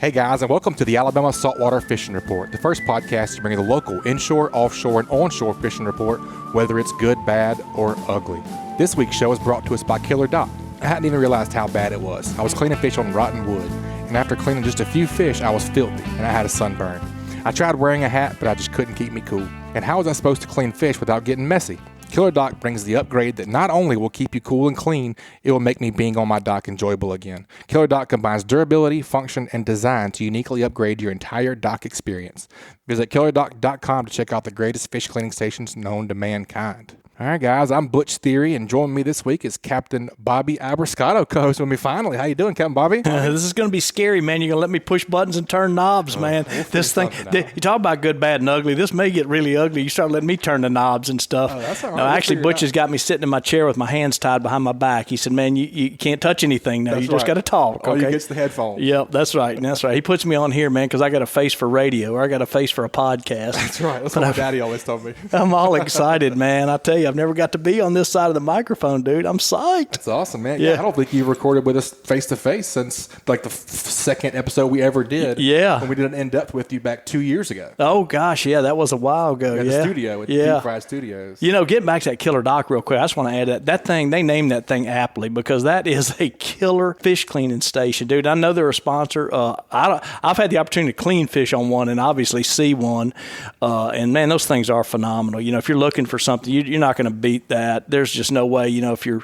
Hey guys, and welcome to the Alabama Saltwater Fishing Report, the first podcast to bring you the local inshore, offshore, and onshore fishing report, whether it's good, bad, or ugly. This week's show is brought to us by KillerDock. I hadn't even realized how bad it was. I was cleaning fish on rotten wood, and after cleaning just a few fish, I was filthy, and I had a sunburn. I tried wearing a hat, but I just couldn't keep me cool. And how was I supposed to clean fish without getting messy? KillerDock brings the upgrade that not only will keep you cool and clean, it will make me being on my dock enjoyable again. KillerDock combines durability, function, and design to uniquely upgrade your entire dock experience. Visit KillerDock.com to check out the greatest fish cleaning stations known to mankind. All right, guys, I'm Butch Theory, and joining me this week is Captain Bobby Abruscato, co-host with me finally. How you doing, Captain Bobby? This is going to be scary, man. You're going to let me push buttons and turn knobs, man. This thing, you talk about good, bad, and ugly. This may get really ugly. You start letting me turn the knobs and stuff. Oh, that's all right. No, actually, Butch has got me sitting in my chair with my hands tied behind my back. He said, man, you can't touch anything now. That's you just got to talk. All okay? you get's the headphones. Yep, that's right. That's right. He puts me on here, man, because I got a face for radio or I got a face for a podcast. That's right. That's what my daddy always told me. I'm all excited, man. I tell you, I've never got to be on this side of the microphone, dude. I'm psyched. That's awesome, man. Yeah, I don't think you recorded with us face to face since like the second episode we ever did. Yeah, when we did an in depth with you back 2 years ago. Oh gosh, yeah, that was a while ago. At the studio at Deep Fried Studios. You know, getting back to that KillerDock real quick, I just want to add that thing. They named that thing aptly because that is a killer fish cleaning station, dude. I know they're a sponsor. I've had the opportunity to clean fish on one and obviously see one, and man, those things are phenomenal. You know, if you're looking for something, you're not going to beat that. There's just no way. You know, if you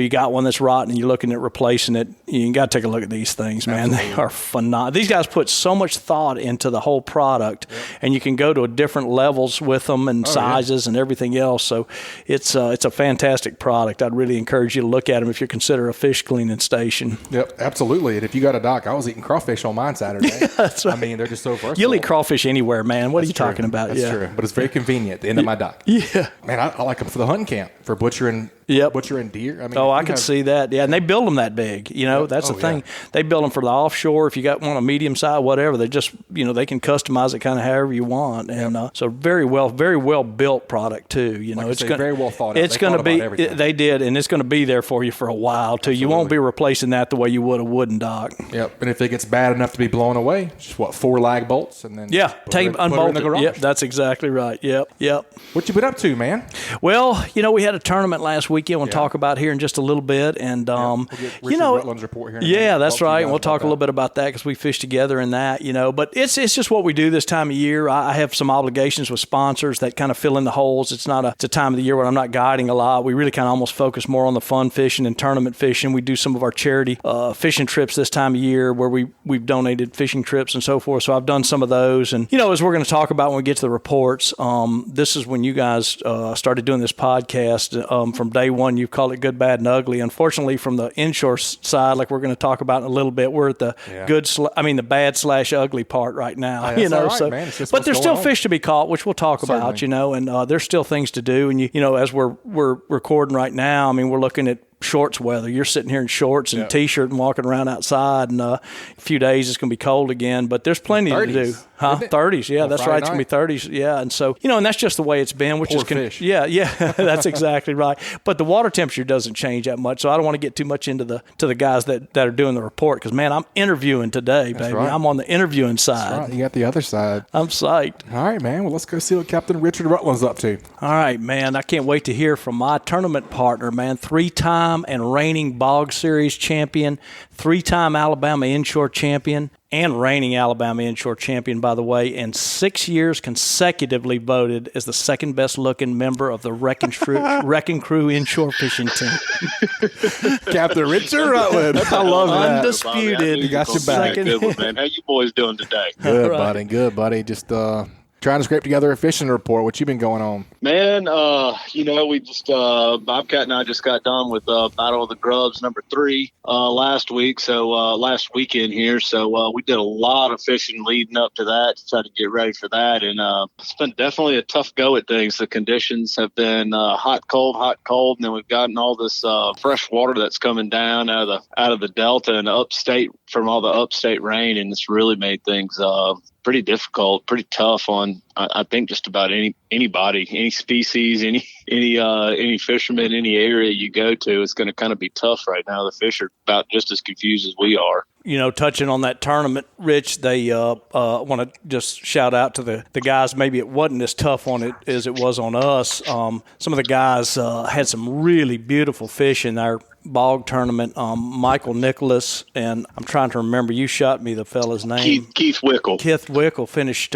got one that's rotten and you're looking at replacing it, you got to take a look at these things, man. Absolutely. They are phenomenal. These guys put so much thought into the whole product, and you can go to different levels with them and sizes and everything else. So it's a fantastic product. I'd really encourage you to look at them if you consider a fish cleaning station. Yep, absolutely. And if you got a dock, I was eating crawfish on mine Saturday. Yeah, that's right. I mean, they're just so versatile. You'll eat crawfish anywhere, man. What are you talking about? That's true. But it's very convenient at the end of my dock. Yeah. Man, I like them for the hunting camp, for butchering deer. I mean, I could see that. Yeah, and they build them that big. You know, that's the thing. Yeah. They build them for the offshore. If you got one a medium size, whatever, they just, they can customize it kind of however you want. And so very well built product too. You know, it's very well thought out. It's going to be. They did, and it's going to be there for you for a while too. Absolutely. You won't be replacing that the way you would a wooden dock. Yep. And if it gets bad enough to be blown away, just 4 lag bolts and then unbolt it. Yep, that's exactly right. Yep. What you been up to, man? Well, we had a tournament last weekend. We'll talk about here in just a little bit, and we'll get Rutland's report here. Yeah, that's right. And we'll talk a little bit about that because we fish together in that. But it's just what we do this time of year. I have some obligations with sponsors that kind of fill in the holes. It's a time of the year where I'm not guiding a lot. We really kind of almost focus more on the fun fishing and tournament fishing. We do some of our charity fishing trips this time of year where we've donated fishing trips and so forth. So I've done some of those, and as we're going to talk about when we get to the reports, this is when you guys started doing this podcast. From day one, you've called it good, bad, and ugly. Unfortunately, from the inshore side, like we're going to talk about in a little bit, we're at the the bad/ugly part right now. Hey, that's all right, man. But there's still fish to be caught, which we'll talk about. And there's still things to do. And as we're recording right now, I mean, we're looking at shorts weather. You're sitting here in shorts and T-shirt and walking around outside, and a few days it's going to be cold again, but there's plenty to do. 30s, yeah, that's right. It's going to be 30s, yeah. And so, and that's just the way it's been, which fish. Yeah, that's exactly right. But the water temperature doesn't change that much, so I don't want to get too much into the guys that are doing the report, because, man, I'm interviewing today, baby. Right. I'm on the interviewing side. That's right. You got the other side. I'm psyched. All right, man. Well, let's go see what Captain Richard Rutland's up to. All right, man. I can't wait to hear from my tournament partner, man. 3-time and reigning Bog Series champion, 3-time Alabama inshore champion, and reigning Alabama inshore champion, by the way, and 6 years consecutively voted as the second best looking member of the Wrecking Crew inshore fishing team. Captain Richard Rutland. I love that. Undisputed. You got your back. Good one, man. How you boys doing today? Good, buddy. Good, buddy. Just trying to scrape together a fishing report. What you been going on? Man, we just Bobcat and I just got done with Battle of the Grubs number 3 last week. So last weekend here. So we did a lot of fishing leading up to that to try to get ready for that. And it's been definitely a tough go at things. The conditions have been hot, cold, and then we've gotten all this fresh water that's coming down out of the Delta and upstate from all the upstate rain, and it's really made things pretty difficult, pretty tough on I think just about anybody, any species, any fisherman, any area you go to. It's going to kind of be tough right now. The fish are about just as confused as we are. touching on that tournament, Rich, they want to just shout out to the guys. Maybe it wasn't as tough on it as it was on us. Some of the guys had some really beautiful fish in our bog tournament. Michael Nicholas, and I'm trying to remember, you shot me the fella's name. Keith Wickle. Keith Wickle finished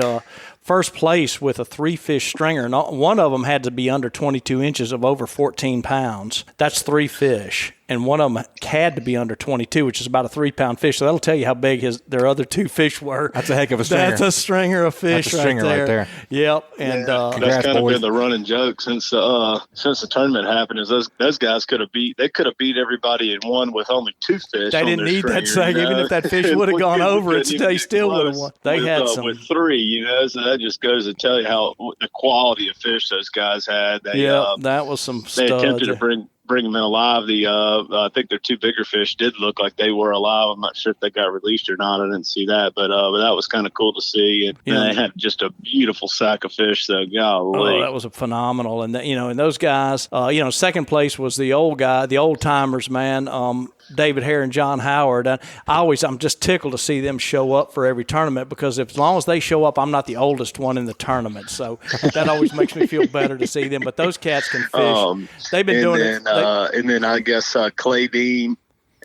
first place with a 3-fish stringer. And one of them had to be under 22 inches of over 14 pounds. That's 3 fish. And one of them had to be under 22, which is about a 3-pound fish. So that'll tell you how big their other 2 fish were. That's a heck of a stringer. That's a stringer of fish. That's a stringer right there. Yep. And that's kind of been the running joke since the tournament happened. Is those guys could have beat everybody in one with only 2 fish. They didn't need that stringer. Even if that fish would have gone over it, they still would have won. They had some with 3. So that just goes to tell you how the quality of fish those guys had. That was some studs. They attempted to bring them in alive. I think their 2 bigger fish did look like they were alive. I'm not sure if they got released or not. I didn't see that, but that was kind of cool to see. And they had just a beautiful sack of fish. So golly, that was a phenomenal. And and those guys, second place was the old timers, man. David Hare and John Howard. I'm just tickled to see them show up for every tournament, because as long as they show up, I'm not the oldest one in the tournament. So that always makes me feel better to see them. But those cats can fish. They've been doing it. And then I guess Clay Dean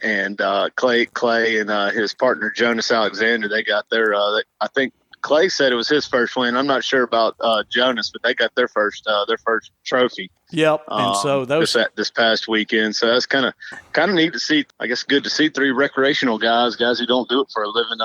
and Clay and his partner Jonas Alexander, they got their I think Clay said it was his first win. I'm not sure about Jonas, but they got their first trophy. Yep. And so those this past weekend. So that's kind of neat to see. I guess good to see 3 recreational guys who don't do it for a living,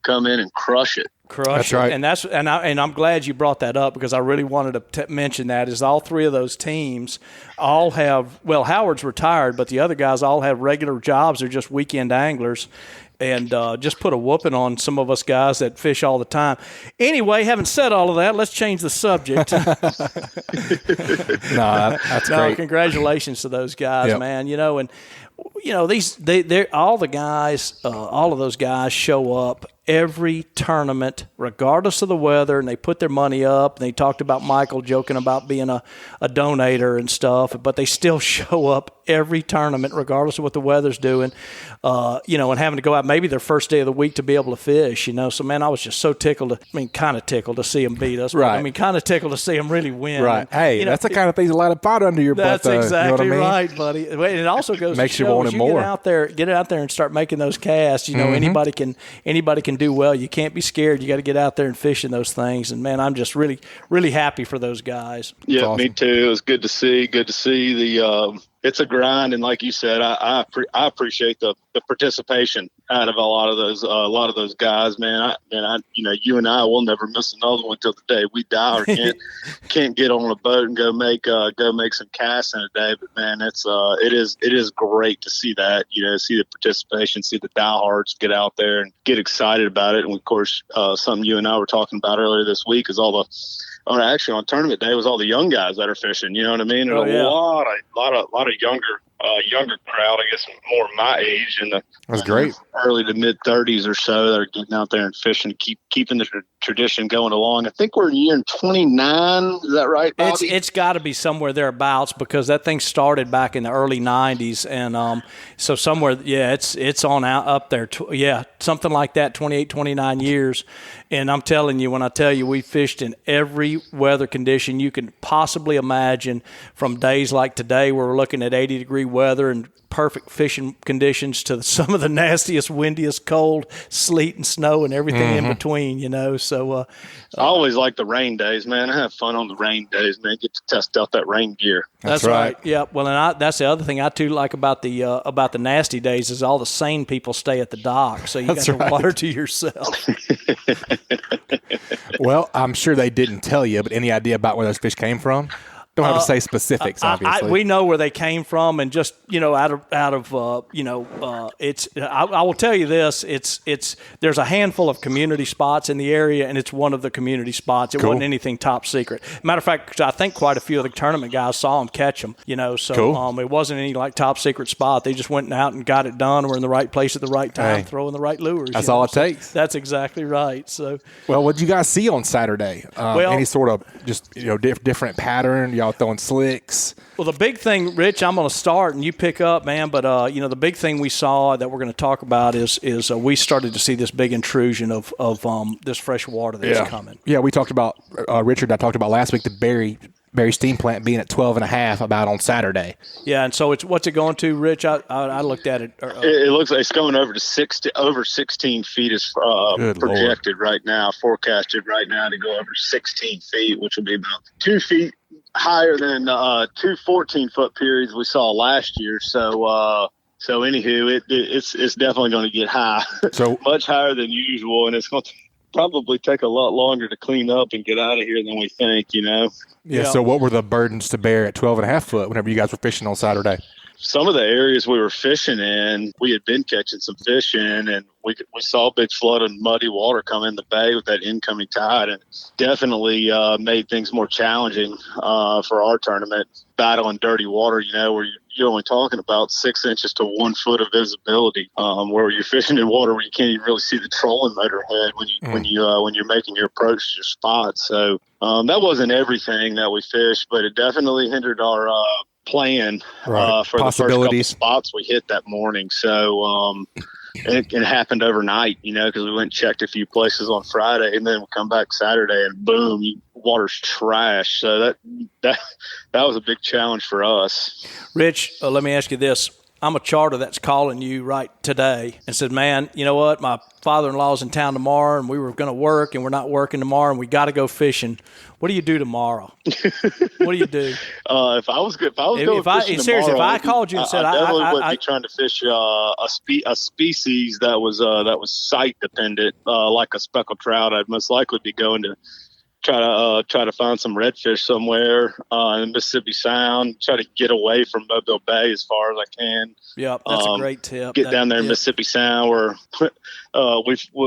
come in and crush it. That's right. And I'm glad you brought that up, because I really wanted to mention that. Is all 3 of those teams all have, Howard's retired, but the other guys all have regular jobs. They're just weekend anglers. And just put a whooping on some of us guys that fish all the time. Anyway, having said all of that, let's change the subject. That's great. Congratulations to those guys, man. All of those guys show up every tournament, regardless of the weather, and they put their money up. And they talked about Michael joking about being a donator and stuff, but they still show up every tournament, regardless of what the weather's doing, and having to go out maybe their first day of the week to be able to fish, So, man, I was just so kind of tickled to see them beat us. Right. Kind of tickled to see them really win. Right. Hey, that's the kind of things a lot of pot under your butt. That's exactly right, buddy. And it also goes makes to you want it more. Get out there and start making those casts. Anybody can do well. You can't be scared. You got to get out there and fish in those things. And man, I'm just really, really happy for those guys. Yeah, awesome. Me too. It was good to see. Good to see the. It's a grind, and like you said, I appreciate the participation out of a lot of those guys, man. You and I will never miss another one until the day we die, or can't get on a boat and go make some casts in a day. But man, it is great to see that, see the participation, see the diehards get out there and get excited about it. And of course, something you and I were talking about earlier this week is actually on tournament day was all the young guys that are fishing. You know what I mean? Oh, yeah. A lot of younger crowd, I guess more my age, in the that's great early to mid 30s or so, that are getting out there and fishing, keeping the tradition going along. I think we're in year 29. Is that right, Bobby? It's got to be somewhere thereabouts, because that thing started back in the early 90s, and so somewhere, it's on out up there. Something like that, 28, 29 years. And I'm telling you, when I tell you we fished in every weather condition you can possibly imagine, from days like today where we're looking at 80-degree weather and perfect fishing conditions, to some of the nastiest, windiest, cold, sleet and snow and everything in between, So I always like the rain days, man. I have fun on the rain days, man. Get to test out that rain gear. That's right. Yeah. Well, and that's the other thing I too like about the nasty days is all the sane people stay at the dock, so you got the water to yourself. Well, I'm sure they didn't tell you, but any idea about where those fish came from? Don't have to say specifics, obviously. We know where they came from, and just I will tell you this: there's a handful of community spots in the area, and it's one of the community spots. It wasn't anything top secret. Matter of fact, I think quite a few of the tournament guys saw them catch them. So cool. It wasn't any top secret spot. They just went out and got it done. We're in the right place at the right time, throwing the right lures. That's all it takes. That's exactly right. So, well, what did you guys see on Saturday? Any sort of just different pattern? y'all throwing slicks. Well, the big thing, Rich, I'm going to start and you pick up, man. But the big thing we saw that we're going to talk about is we started to see this big intrusion of this fresh water that's coming. Yeah, we talked about Richard and I talked about last week the Berry steam plant being at 12.5 about on Saturday. Yeah, and so what's it going to, Rich? I looked at it. It looks like it's going over over 16 feet is projected right now, forecasted right now to go over 16 feet, which will be about 2 feet higher than 2 14-foot periods we saw last year. So anywho, it's definitely going to get high, so much higher than usual, and it's going to probably take a lot longer to clean up and get out of here than we think, Yeah, so what were the burdens to bear at 12.5 foot whenever you guys were fishing on Saturday? Some of the areas we were fishing in, we had been catching some fish in, and we saw big flood of muddy water come in the bay with that incoming tide, and definitely made things more challenging for our tournament. Battling dirty water, where you're only talking about 6 inches to 1 foot of visibility, where you're fishing in water where you can't even really see the trolling motor head when you're making your approach to your spot. So that wasn't everything that we fished, but it definitely hindered our plan for the first couple spots we hit that morning. So it happened overnight, because we went and checked a few places on Friday, and then we come back Saturday and boom, water's trash. So that was a big challenge for us. Rich, let me ask you this. I'm a charter that's calling you right today and said, man, you know what? My father-in-law's in town tomorrow and we were going to work and we're not working tomorrow and we got to go fishing. What do you do tomorrow? What do you do? If I was fishing seriously, tomorrow, if I called you and said, I definitely wouldn't be trying to fish a species that was site dependent, like a speckled trout. I'd most likely be going to try to find some redfish somewhere in Mississippi Sound. Try to get away from Mobile Bay as far as I can. Yeah, that's a great tip. Get down there in Mississippi Sound, where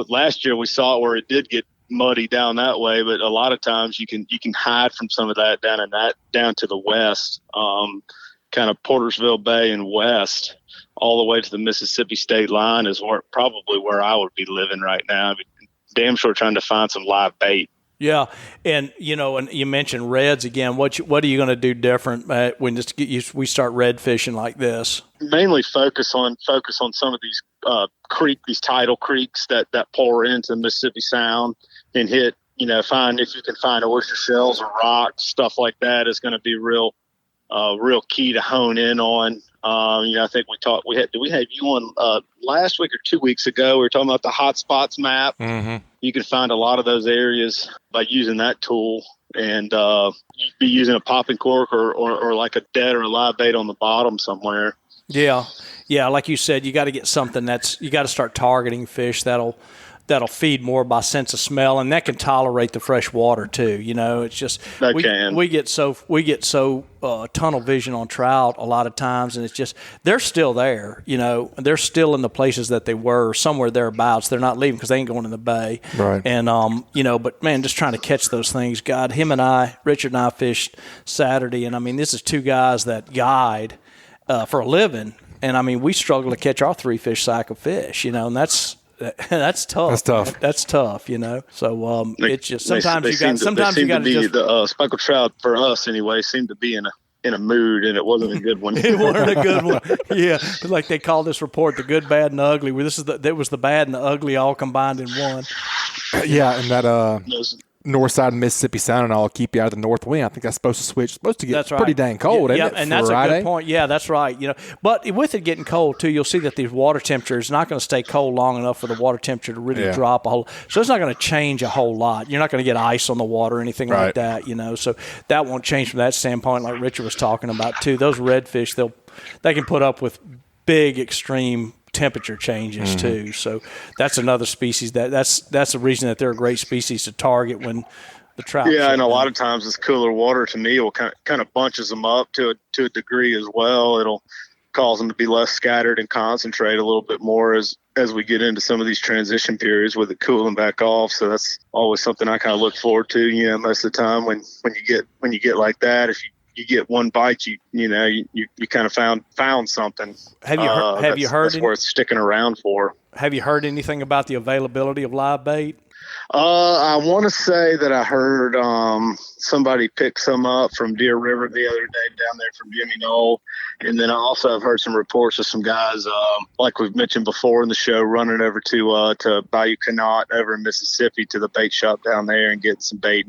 last year we saw it where it did get muddy down that way, but a lot of times you can hide from some of that down to the west, kind of Portersville Bay and west, all the way to the Mississippi state line is probably where I would be living right now. I'd be damn sure trying to find some live bait. Yeah, and and you mentioned reds again. What are you going to do different when we start red fishing like this? Mainly focus on some of these these tidal creeks that pour into Mississippi Sound and hit. Find if you can find oyster shells or rocks, stuff like that is going to be real key to hone in on. I think we had you on last week or 2 weeks ago. We were talking about the hot spots map. Mm-hmm. You can find a lot of those areas by using that tool, and you'd be using a popping cork or like a dead or a live bait on the bottom somewhere. Yeah, like you said, you got to get something you got to start targeting fish that'll feed more by sense of smell, and that can tolerate the fresh water too. It's just we get so tunnel vision on trout a lot of times, and it's just they're still there. They're still in the places that they were, somewhere thereabouts. They're not leaving because they ain't going in the bay. Right. And but man, just trying to catch those things. God, Richard and I fished Saturday, and I mean, this is two guys that guide for a living, and I mean, we struggle to catch our 3 fish sack of fish. And that's tough. That's tough, So it's just sometimes you got to just the speckled trout for us anyway seemed to be in a mood, and it wasn't a good one. It wasn't a good one. Yeah, like they call this report the good, bad, and ugly. Well, that was the bad and the ugly all combined in one. Yeah, and that north side of Mississippi Sound and all keep you out of the north wind. I think that's supposed to get pretty dang cold, isn't it? And that's a good point. Yeah, that's right. But with it getting cold too, you'll see that the water temperature is not going to stay cold long enough for the water temperature to really drop a whole. So it's not going to change a whole lot. You're not going to get ice on the water or anything like that. So that won't change from that standpoint. Like Richard was talking about too, those redfish they can put up with big extreme temperature changes too. So that's another species that's the reason that they're a great species to target when the trout. Yeah, and a lot of times this cooler water to me will kind of bunches them up to a degree as well. It'll cause them to be less scattered and concentrate a little bit more as we get into some of these transition periods with it cooling back off. So that's always something I kind of look forward to. Most of the time when you get like that, if you get one bite, you kind of found something. Have you heard that's worth sticking around for? Have you heard anything about the availability of live bait? I want to say that I heard somebody pick some up from Deer River the other day down there from Jimmy Knoll. And then I also have heard some reports of some guys, like we've mentioned before in the show, running over to Bayou Canot over in Mississippi to the bait shop down there and getting some bait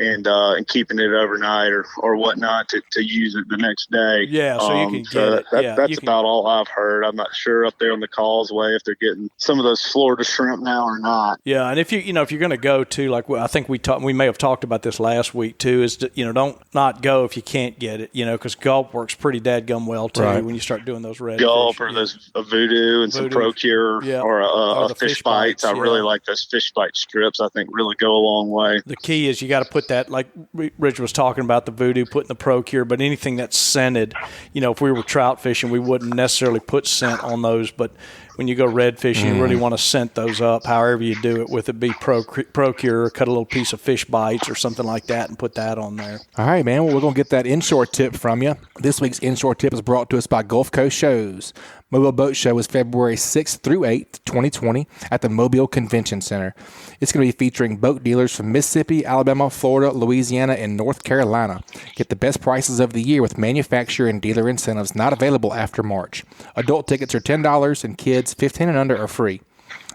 and keeping it overnight or whatnot to use it the next day. Yeah, so you can get it. That's about all I've heard. I'm not sure up there on the causeway if they're getting some of those Florida shrimp now or not. Yeah, and if you're going to go to, like I think we may have talked about this last week too, is to, don't not go if you can't get it, because gulp works pretty dadgum well too when you start doing those red gulp fish. Or those voodoo and some Procure or a Fishbites. I really like those Fishbite strips. I think really go a long way. The key is you got to put that, like Rich was talking about the voodoo, putting the Procure, but anything that's scented, if we were trout fishing, we wouldn't necessarily put scent on those, but when you go red fishing, you really want to scent those up, however you do it, with it be Procure, cut a little piece of Fishbites or something like that and put that on there. All right, man. Well, we're going to get that inshore tip from you. This week's inshore tip is brought to us by Gulf Coast Shows. Mobile Boat Show is February 6th through 8th, 2020 at the Mobile Convention Center. It's going to be featuring boat dealers from Mississippi, Alabama, Florida, Louisiana, and North Carolina. Get the best prices of the year with manufacturer and dealer incentives not available after March. Adult tickets are $10 and kids 15 and under are free.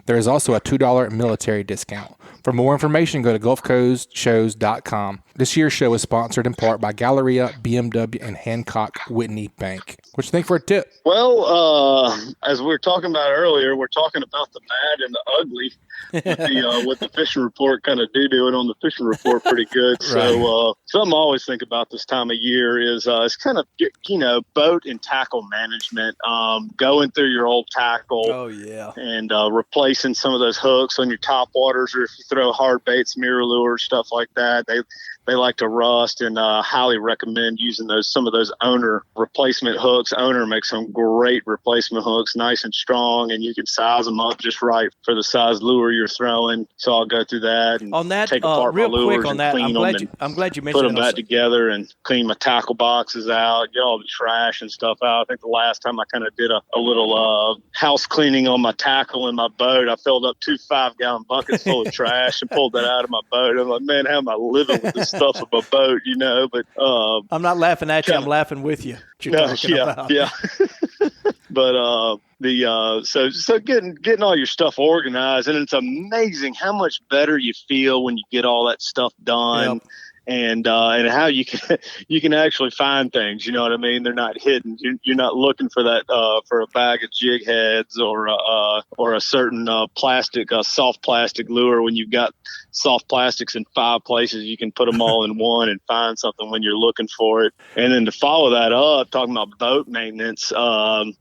There is also a $2 military discount. For more information, go to GulfCoastShows.com. This year's show is sponsored in part by Galleria, BMW, and Hancock Whitney Bank. What you think for a tip? Well, as we were talking about earlier, we're talking about the bad and the ugly with the fishing report kind of doing on the fishing report pretty good. Right. So something I always think about this time of year is it's kind of, boat and tackle management, going through your old tackle. Oh, yeah. And replacing some of those hooks on your top waters, or if you throw hard baits, mirror lures, stuff like that. They like to rust, and highly recommend using some of those owner replacement hooks. Owner makes some great replacement hooks, nice and strong, and you can size them up just right for the size lure you're throwing. So I'll go through that and on that, take apart real my lures quick on and that. clean them. I'm glad you mentioned put them back together and clean my tackle boxes out, get all the trash and stuff out. I think the last time I kind of did a little house cleaning on my tackle in my boat, I filled up 2 5-gallon buckets full of trash and pulled that out of my boat. I'm like, man, how am I living with this stuff in my boat, But I'm not laughing at you. I'm laughing with you. Yeah. But so getting all your stuff organized, and it's amazing how much better you feel when you get all that stuff done. Yep. And how you can actually find things, you know what I mean? They're not hidden. You're not looking for that for a bag of jig heads or a certain soft plastic lure when you've got soft plastics in 5 places. You can put them all in one and find something when you're looking for it. And then to follow that up, talking about boat maintenance,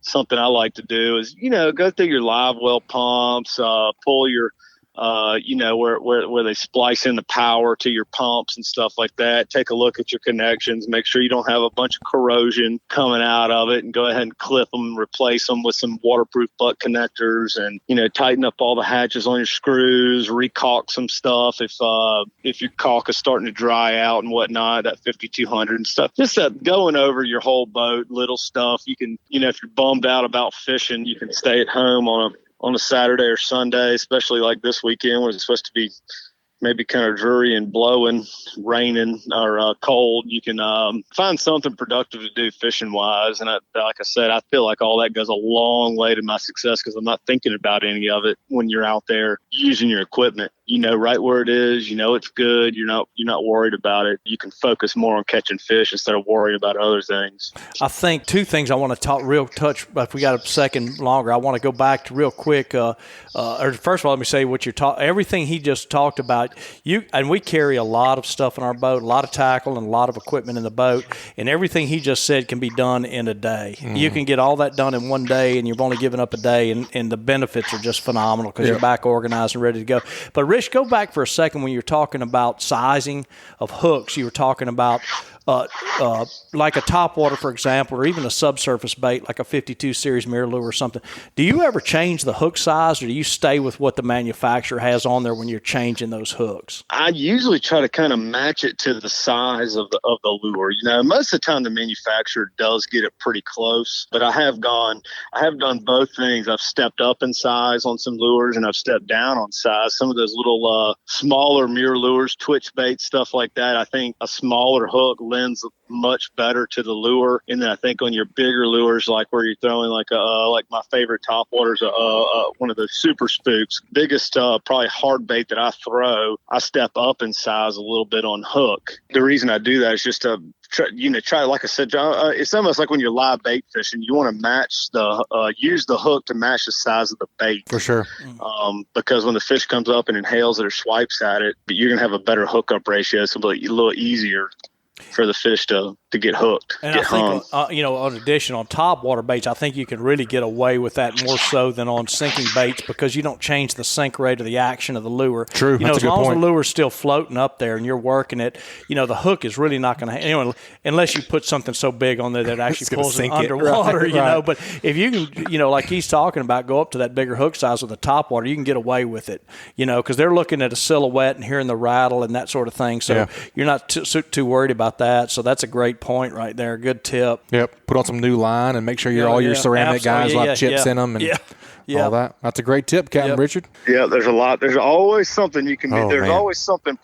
something I like to do is go through your live well pumps, pull your where they splice in the power to your pumps and stuff like that. Take a look at your connections, make sure you don't have a bunch of corrosion coming out of it, and go ahead and clip them and replace them with some waterproof butt connectors, and tighten up all the hatches on your screws, recaulk some stuff if your caulk is starting to dry out and whatnot, that 5200 and stuff. Just that going over your whole boat, little stuff. You can, if you're bummed out about fishing, you can stay at home on a Saturday or Sunday, especially like this weekend when it's supposed to be maybe kind of dreary and blowing, raining, or cold. You can find something productive to do fishing wise. And like I said, I feel like all that goes a long way to my success because I'm not thinking about any of it when you're out there using your equipment. Right where it is, it's good. You're not worried about it. You can focus more on catching fish instead of worrying about other things. I think 2 things I want to touch, if we got a second longer, I want to go back to real quick. Or first of all, let me say what everything he just talked about. And we carry a lot of stuff in our boat, a lot of tackle and a lot of equipment in the boat, and everything he just said can be done in a day. You can get all that done in one day, and you've only given up a day, and the benefits are just phenomenal because you're back organized and ready to go. But Rich, go back for a second when you're talking about sizing of hooks. You were talking about like a topwater, for example, or even a subsurface bait like a 52 series mirror lure or something, do you ever change the hook size, or do you stay with what the manufacturer has on there when you're changing those hooks? I usually try to kind of match it to the size of the lure. Most of the time the manufacturer does get it pretty close, but I have done both things. I've stepped up in size on some lures and I've stepped down on size. Some of those little smaller mirror lures, twitch bait, stuff like that, I think a smaller hook lends much better to the lure. And then I think on your bigger lures, like where you're throwing like my favorite top waters, one of the super spooks, biggest probably hard bait that I throw, I step up in size a little bit on hook. The reason I do that is just to try, like I said, John, it's almost like when you're live bait fishing, you want to match use the hook to match the size of the bait. For sure. Because when the fish comes up and inhales it or swipes at it, you're going to have a better hookup ratio. So it's a little easier for the fish to get hooked, and get hung. In addition, on top water baits, I think you can really get away with that more so than on sinking baits, because you don't change the sink rate or the action of the lure. True, that's a as good long point. as the lure's still floating up there and you're working it, the hook is really not going to, unless you put something so big on there that actually pulls it underwater, right. But if you can, like he's talking about, go up to that bigger hook size with the top water, you can get away with it, because they're looking at a silhouette and hearing the rattle and that sort of thing. So you're not too worried about that. So that's a great point right there. Good tip. Yep. Put on some new line and make sure all your ceramic guys will have chips in them and all that. That's a great tip, Captain Richard. Yeah, there's a lot. There's always something you can do. There's man. always something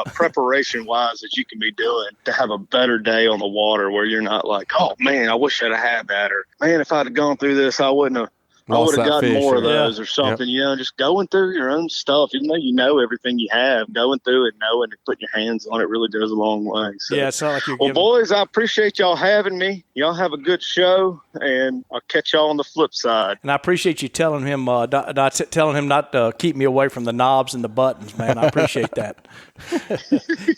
preparation-wise that you can be doing to have a better day on the water, where you're not like, oh, man, I wish I'd have had that. Or, man, if I'd have gone through this, I would have gotten more of those or something. Just going through your own stuff, even though you know everything you have, going through it, knowing and putting your hands on it really goes a long way. So, it's not like you're boys, I appreciate y'all having me. Y'all have a good show, and I'll catch y'all on the flip side. And I appreciate you telling him not to keep me away from the knobs and the buttons, man. I appreciate that.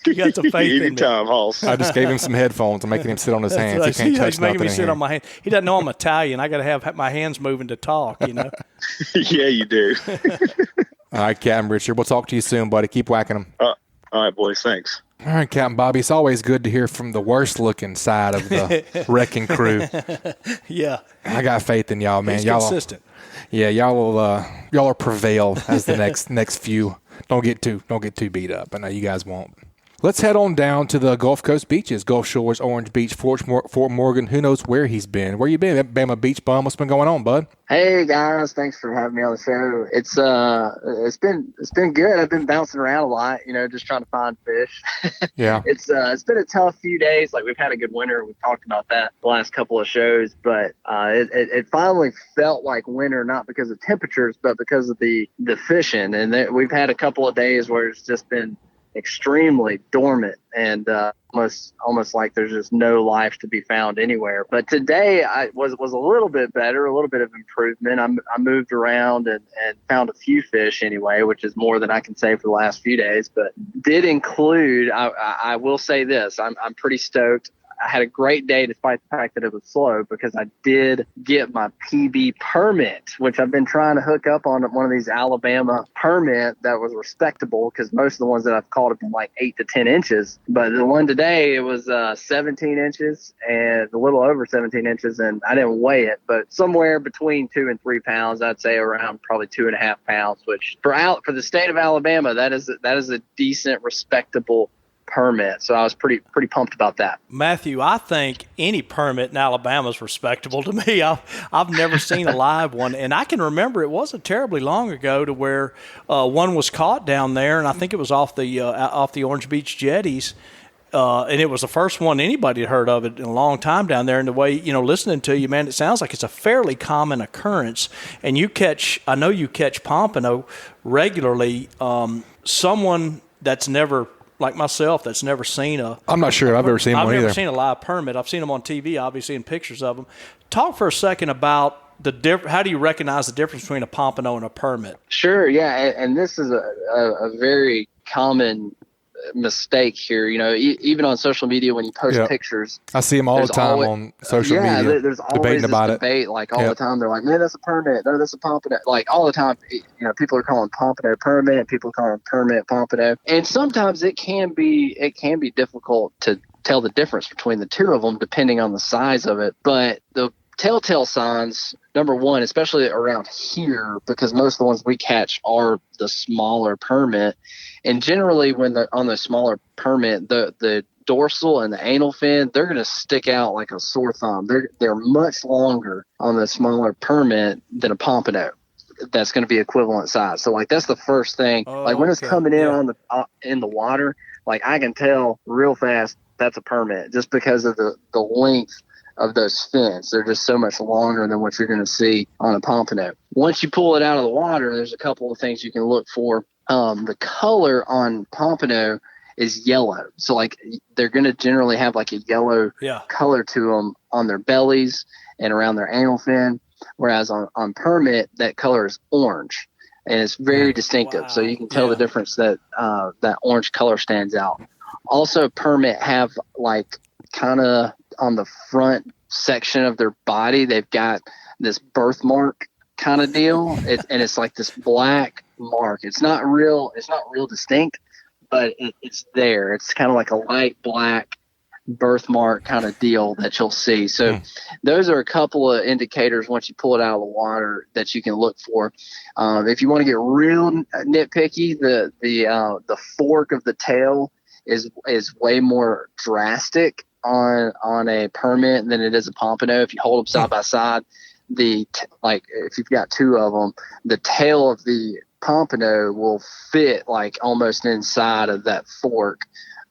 You got some faith in me. Anytime, Hoss. I just gave him some headphones and making him sit on his hands. He can't touch He's making me nothing sit on my hands. He doesn't know I'm Italian. I got to have my hands moving to talk, Yeah, you do. All right, Captain Richard. We'll talk to you soon, buddy. Keep whacking them. All right, boys. Thanks. All right, Captain Bobby. It's always good to hear from the worst-looking side of the wrecking crew. Yeah. I got faith in y'all, man. He's y'all consistent. Y'all will prevail as the next few. Don't get too beat up. I know you guys won't. Let's head on down to the Gulf Coast beaches, Gulf Shores, Orange Beach, Fort Morgan. Who knows where he's been? Where you been, Bama Beach Bum? What's been going on, bud? Hey guys, thanks for having me on the show. It's been good. I've been bouncing around a lot, just trying to find fish. Yeah. It's been a tough few days. Like, we've had a good winter. We've talked about that the last couple of shows, but it finally felt like winter, not because of temperatures, but because of the fishing. And we've had a couple of days where it's just been extremely dormant and almost like there's just no life to be found anywhere. But today I was a little bit better, a little bit of improvement. I moved around and found a few fish anyway, which is more than I can say for the last few days. But did include, I will say this, I'm pretty stoked. I had a great day despite the fact that it was slow, because I did get my PB permit, which I've been trying to hook up on one of these Alabama permit that was respectable, because most of the ones that I've caught have been like 8 to 10 inches. But the one today, it was 17 inches and a little over 17 inches, and I didn't weigh it, but somewhere between 2 and 3 pounds. I'd say around probably 2.5 pounds, which for the state of Alabama, that is a decent, respectable permit. So I was pretty pumped about that. Mathew, I think any permit in Alabama is respectable to me. I've never seen a live one, and I can remember it wasn't terribly long ago to where one was caught down there, and I think it was off the Orange Beach jetties. And it was the first one anybody had heard of it in a long time down there. And the way, listening to you, man, it sounds like it's a fairly common occurrence. And I know you catch pompano regularly. Someone that's never, like myself, that's never seen I'm not sure I've ever seen one either. I've never seen a live permit. I've seen them on TV, obviously, and pictures of them. Talk for a second about how do you recognize the difference between a pompano and a permit? Sure, yeah, and this is a very common mistake here. Even on social media, when you post pictures, I see them all the time on social media. There's always debating this about debate, like all the time. They're like, man, that's a permit. No, that's a pompano. Like all the time, people are calling pompano permit. People are calling permit pompano. And sometimes it can be difficult to tell the difference between the two of them depending on the size of it. But the telltale signs, number one, especially around here, because most of the ones we catch are the smaller permit. And generally when on the smaller permit, the dorsal and the anal fin, they're going to stick out like a sore thumb. They're much longer on the smaller permit than a pompano. That's going to be equivalent size. So like that's the first thing. When it's coming in on the in the water, like I can tell real fast that's a permit just because of the length of those fins. They're just so much longer than what you're going to see on a pompano. Once you pull it out of the water, there's a couple of things you can look for. The color on pompano is yellow. So like they're going to generally have like a yellow color to them on their bellies and around their anal fin. Whereas on permit, that color is orange and it's very distinctive. Wow. So you can tell the difference that that orange color stands out. Also permit have like kind of on the front section of their body, they've got this birthmark kind of deal. And it's like this black mark. It's not real distinct, but it's there. It's kind of like a light black birthmark kind of deal that you'll see. So those are a couple of indicators once you pull it out of the water that you can look for. If you want to get real nitpicky, the fork of the tail is way more drastic on a permit than it is a pompano. If you hold them side by side, if you've got two of them, the tail of the pompano will fit like almost inside of that fork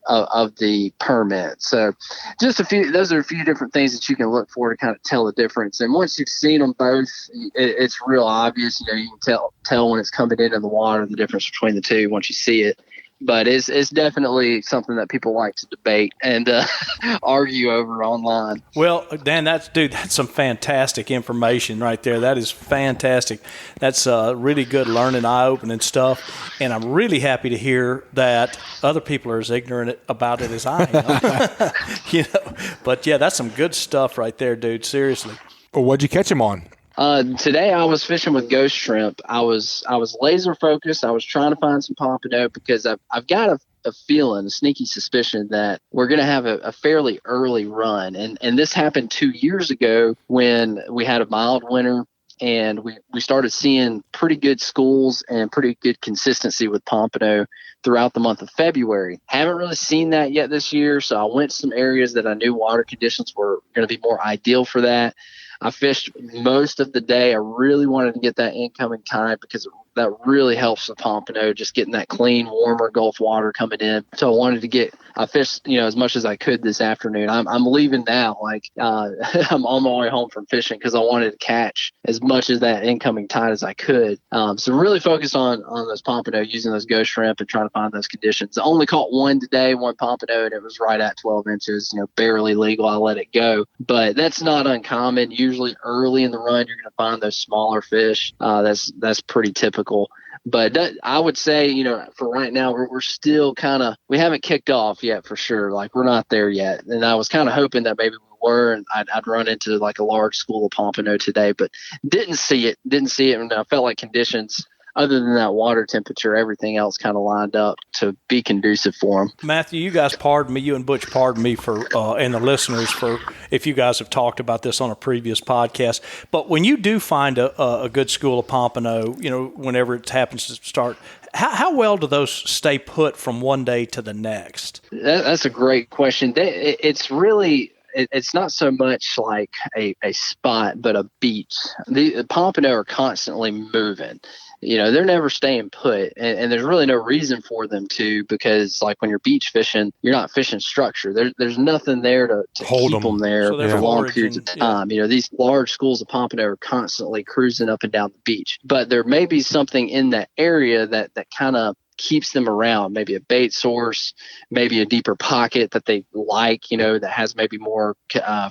of the permit. So those are a few different things that you can look for to kind of tell the difference. And once you've seen them both, it's real obvious. You can tell when it's coming into the water, the difference between the two once you see it. But it's definitely something that people like to debate and argue over online. Well, Dan, that's some fantastic information right there. That is fantastic. That's really good learning, eye-opening stuff. And I'm really happy to hear that other people are as ignorant about it as I am. But yeah, that's some good stuff right there, dude. Seriously. Well, what'd you catch them on? Today I was fishing with ghost shrimp. I was laser focused. I was trying to find some pompano because I've got a feeling, a sneaky suspicion that we're going to have a fairly early run. And this happened 2 years ago when we had a mild winter and we started seeing pretty good schools and pretty good consistency with pompano throughout the month of February. Haven't really seen that yet this year. So I went to some areas that I knew water conditions were going to be more ideal for that. I fished most of the day. I really wanted to get that incoming tide because that really helps the pompano, just getting that clean, warmer Gulf water coming in. So I fished, as much as I could this afternoon. I'm leaving now. I'm on my way home from fishing because I wanted to catch as much of that incoming tide as I could. So really focused on those pompano, using those ghost shrimp and trying to find those conditions. I only caught one today, one pompano, and it was right at 12 inches, barely legal. I let it go, but that's not uncommon. Usually early in the run, you're going to find those smaller fish. That's pretty typical. But I would say, for right now, we're still we haven't kicked off yet for sure. Like we're not there yet. And I was kind of hoping that maybe we were, and I'd run into like a large school of pompano today, but didn't see it. And I felt like conditions, other than that water temperature, everything else kind of lined up to be conducive for them. Mathew, you guys pardon me, you and Butch pardon me for, and the listeners for, if you guys have talked about this on a previous podcast, but when you do find a good school of pompano, whenever it happens to start, how well do those stay put from one day to the next? That's a great question. It's really... It's not so much like a spot, but a beach. The pompano are constantly moving. They're never staying put, and there's really no reason for them to, because like when you're beach fishing, you're not fishing structure. There's nothing there to keep them there for long periods of time. These large schools of pompano are constantly cruising up and down the beach, but there may be something in that area that kind of keeps them around, maybe a bait source, maybe a deeper pocket that they like, that has maybe more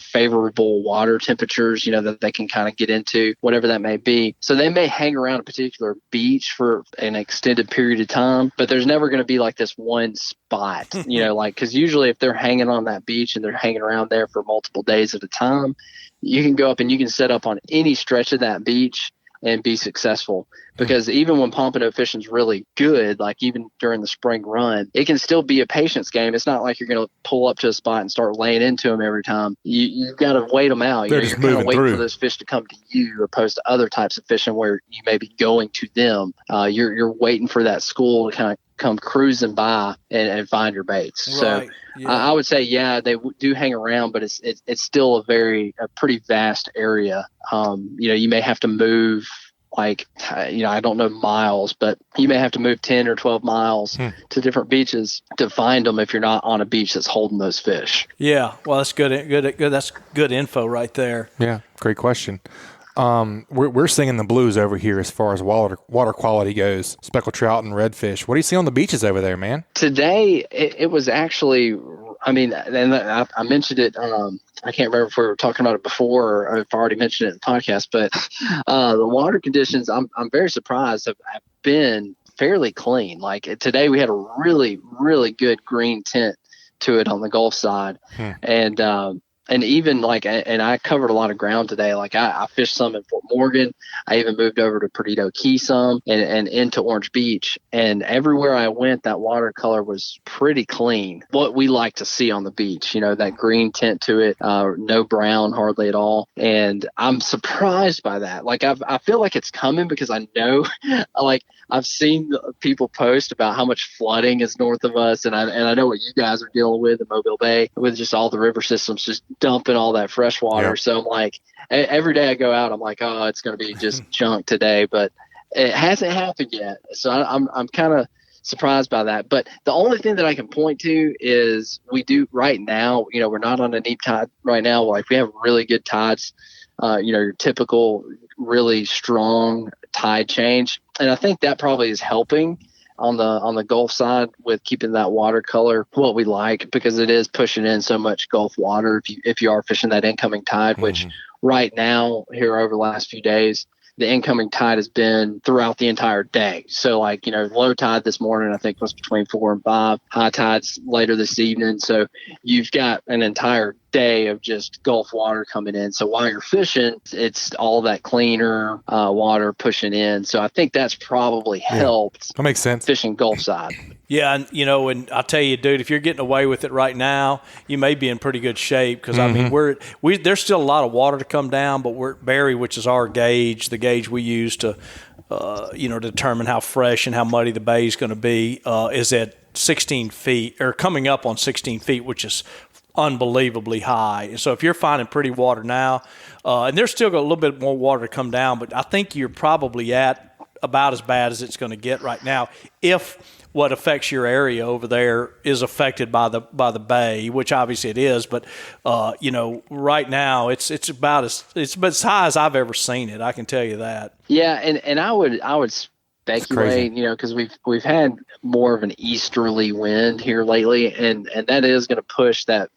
favorable water temperatures, that they can kind of get into, whatever that may be. So they may hang around a particular beach for an extended period of time, but there's never going to be like this one spot, because usually if they're hanging on that beach and they're hanging around there for multiple days at a time, you can go up and you can set up on any stretch of that beach and be successful. Because even when Pompano fishing is really good, like even during the spring run, it can still be a patience game. It's not like you're going to pull up to a spot and start laying into them every time. You've got to wait them out. They're You're kind of waiting for those fish to come to you, opposed to other types of fishing where you may be going to them. You're waiting for that school to kind of come cruising by and find your baits. Right. So Yeah. I would say, yeah, they do hang around, but it's still a pretty vast area. You may have to move, like, I don't know miles, but you may have to move 10 or 12 miles to different beaches to find them if you're not on a beach that's holding those fish. Yeah. Well, that's good. That's good info right there. Yeah. Great question. We're singing the blues over here as far as water quality goes, speckled trout and redfish. What do you see on the beaches over there, man? Today, it was actually, and I mentioned it, I can't remember if we were talking about it before or if I already mentioned it in the podcast, but the water conditions, I'm very surprised, have been fairly clean. Like today we had a really, really good green tint to it on the Gulf side. And even and I covered a lot of ground today. Like I fished some in Fort Morgan. I even moved over to Perdido Key some and into Orange Beach. And everywhere I went, that watercolor was pretty clean. What we like to see on the beach, that green tint to it, no brown hardly at all. And I'm surprised by that. Like I feel like it's coming because I know, I've seen people post about how much flooding is north of us. And I know what you guys are dealing with in Mobile Bay with just all the river systems just dumping all that fresh water. Yep. So I'm like, every day I go out, I'm like, oh, it's going to be just junk today, but it hasn't happened yet. So I'm kind of surprised by that. But the only thing that I can point to is we do right now, we're not on a neap tide right now. Like we have really good tides, your typical really strong tide change. And I think that probably is helping on the Gulf side with keeping that watercolor what we like, because it is pushing in so much Gulf water if you are fishing that incoming tide, which right now here over the last few days, the incoming tide has been throughout the entire day. So low tide this morning, I think was between 4 and 5, high tides later this evening. So you've got an entire day of just Gulf water coming in. So while you're fishing, it's all that cleaner water pushing in. So I think that's probably helped. That makes sense. Fishing Gulf side. Yeah, and and I'll tell you, dude, if you're getting away with it right now, you may be in pretty good shape because there's still a lot of water to come down, but Barry, which is our gauge, the gauge we use to determine how fresh and how muddy the bay is going to be, is at 16 feet or coming up on 16 feet, which is unbelievably high. And so if you're finding pretty water now, and there's still got a little bit more water to come down, but I think you're probably at about as bad as it's going to get right now if what affects your area over there is affected by the bay, which obviously it is. But right now it's about as high as I've ever seen it. I can tell you that. Yeah, and I would speculate, because we've had more of an easterly wind here lately, and that is going to push that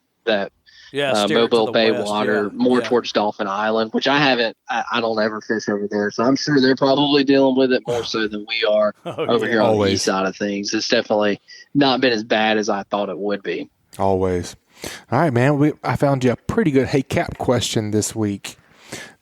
Mobile Bay west, water more towards Dolphin Island, which I don't ever fish over there. So I'm sure they're probably dealing with it more so than we are over here on the east side of things. It's definitely not been as bad as I thought it would be. Always. All right, man. I found you a pretty good Hey Cap question this week.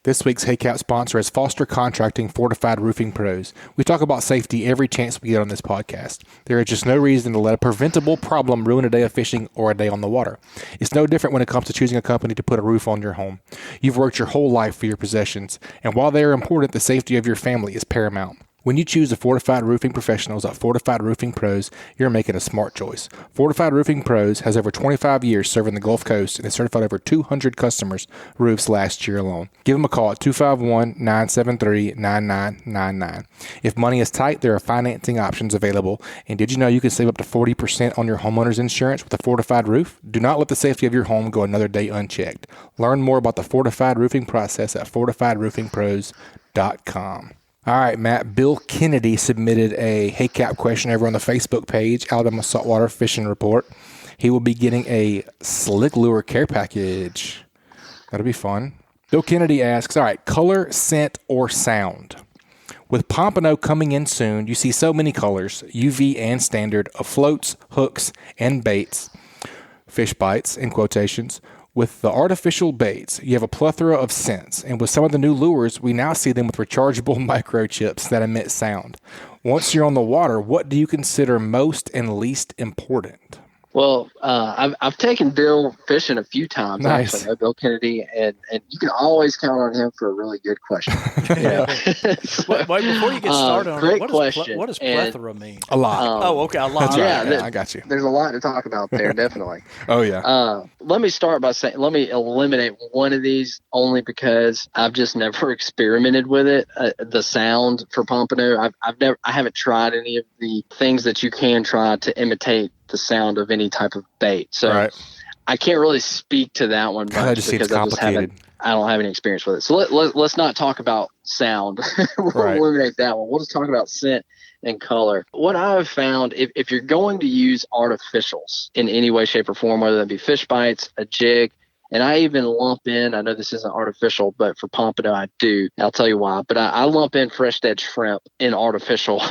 This week's Hey Cap sponsor is Foster Contracting Fortified Roofing Pros. We talk about safety every chance we get on this podcast. There is just no reason to let a preventable problem ruin a day of fishing or a day on the water. It's no different when it comes to choosing a company to put a roof on your home. You've worked your whole life for your possessions, and while they are important, the safety of your family is paramount. When you choose the Fortified Roofing Professionals at Fortified Roofing Pros, you're making a smart choice. Fortified Roofing Pros has over 25 years serving the Gulf Coast and has certified over 200 customers' roofs last year alone. Give them a call at 251-973-9999. If money is tight, there are financing options available. And did you know you can save up to 40% on your homeowner's insurance with a fortified roof? Do not let the safety of your home go another day unchecked. Learn more about the Fortified Roofing process at fortifiedroofingpros.com. All right, Matt. Bill Kennedy submitted a Hey Cap question over on the Facebook page, Alabama Saltwater Fishing Report. He will be getting a slick lure care package. That'll be fun. Bill Kennedy asks, all right, color, scent, or sound? With Pompano coming in soon, you see so many colors, UV and standard, of floats, hooks, and baits, fish bites in quotations. With the artificial baits, you have a plethora of scents, and with some of the new lures, we now see them with rechargeable microchips that emit sound. Once you're on the water, what do you consider most and least important? Well, I've taken Bill fishing a few times. Nice. Actually, I know Bill Kennedy, and you can always count on him for a really good question. Wait, before you get started on great it, question. What does plethora mean? A lot. Okay, a lot. That's right. Yeah, I got you. There's a lot to talk about there, definitely. Oh, yeah. Let me start by saying, let me eliminate one of these only because I've just never experimented with it. The sound for pompano, I haven't tried any of the things that you can try to imitate the sound of any type of bait. So right. I can't really speak to that one much that just seems complicated. I don't have any experience with it. So let's not talk about sound. We'll Right. eliminate that one. We'll just talk about scent and color. What I've found, if you're going to use artificials in any way, shape, or form, whether that be Fishbites, a jig, and I even lump in, I know this isn't artificial, but for pompano I do. I'll tell you why. But I lump in fresh dead shrimp in artificial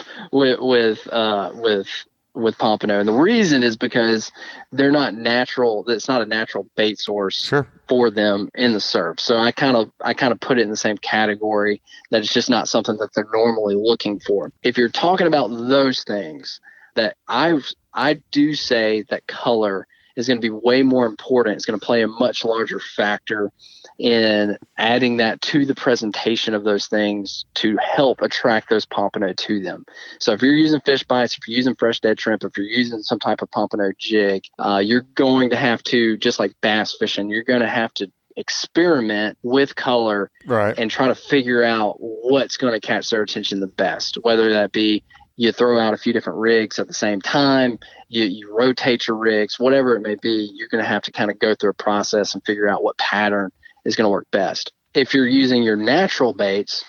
with pompano, and the reason is because they're not natural. It's not a natural bait source for them in the surf. So I kind of put it in the same category, that it's just not something that they're normally looking for. If you're talking about those things, that I do say that color is going to be way more important. It's going to play a much larger factor in adding that to the presentation of those things to help attract those pompano to them. So if you're using fish bites, if you're using fresh dead shrimp, if you're using some type of pompano jig, you're going to have to, just like bass fishing, you're going to have to experiment with color and try to figure out what's going to catch their attention the best, whether that be you throw out a few different rigs at the same time, you rotate your rigs, whatever it may be, you're going to have to kind of go through a process and figure out what pattern is going to work best. If you're using your natural baits,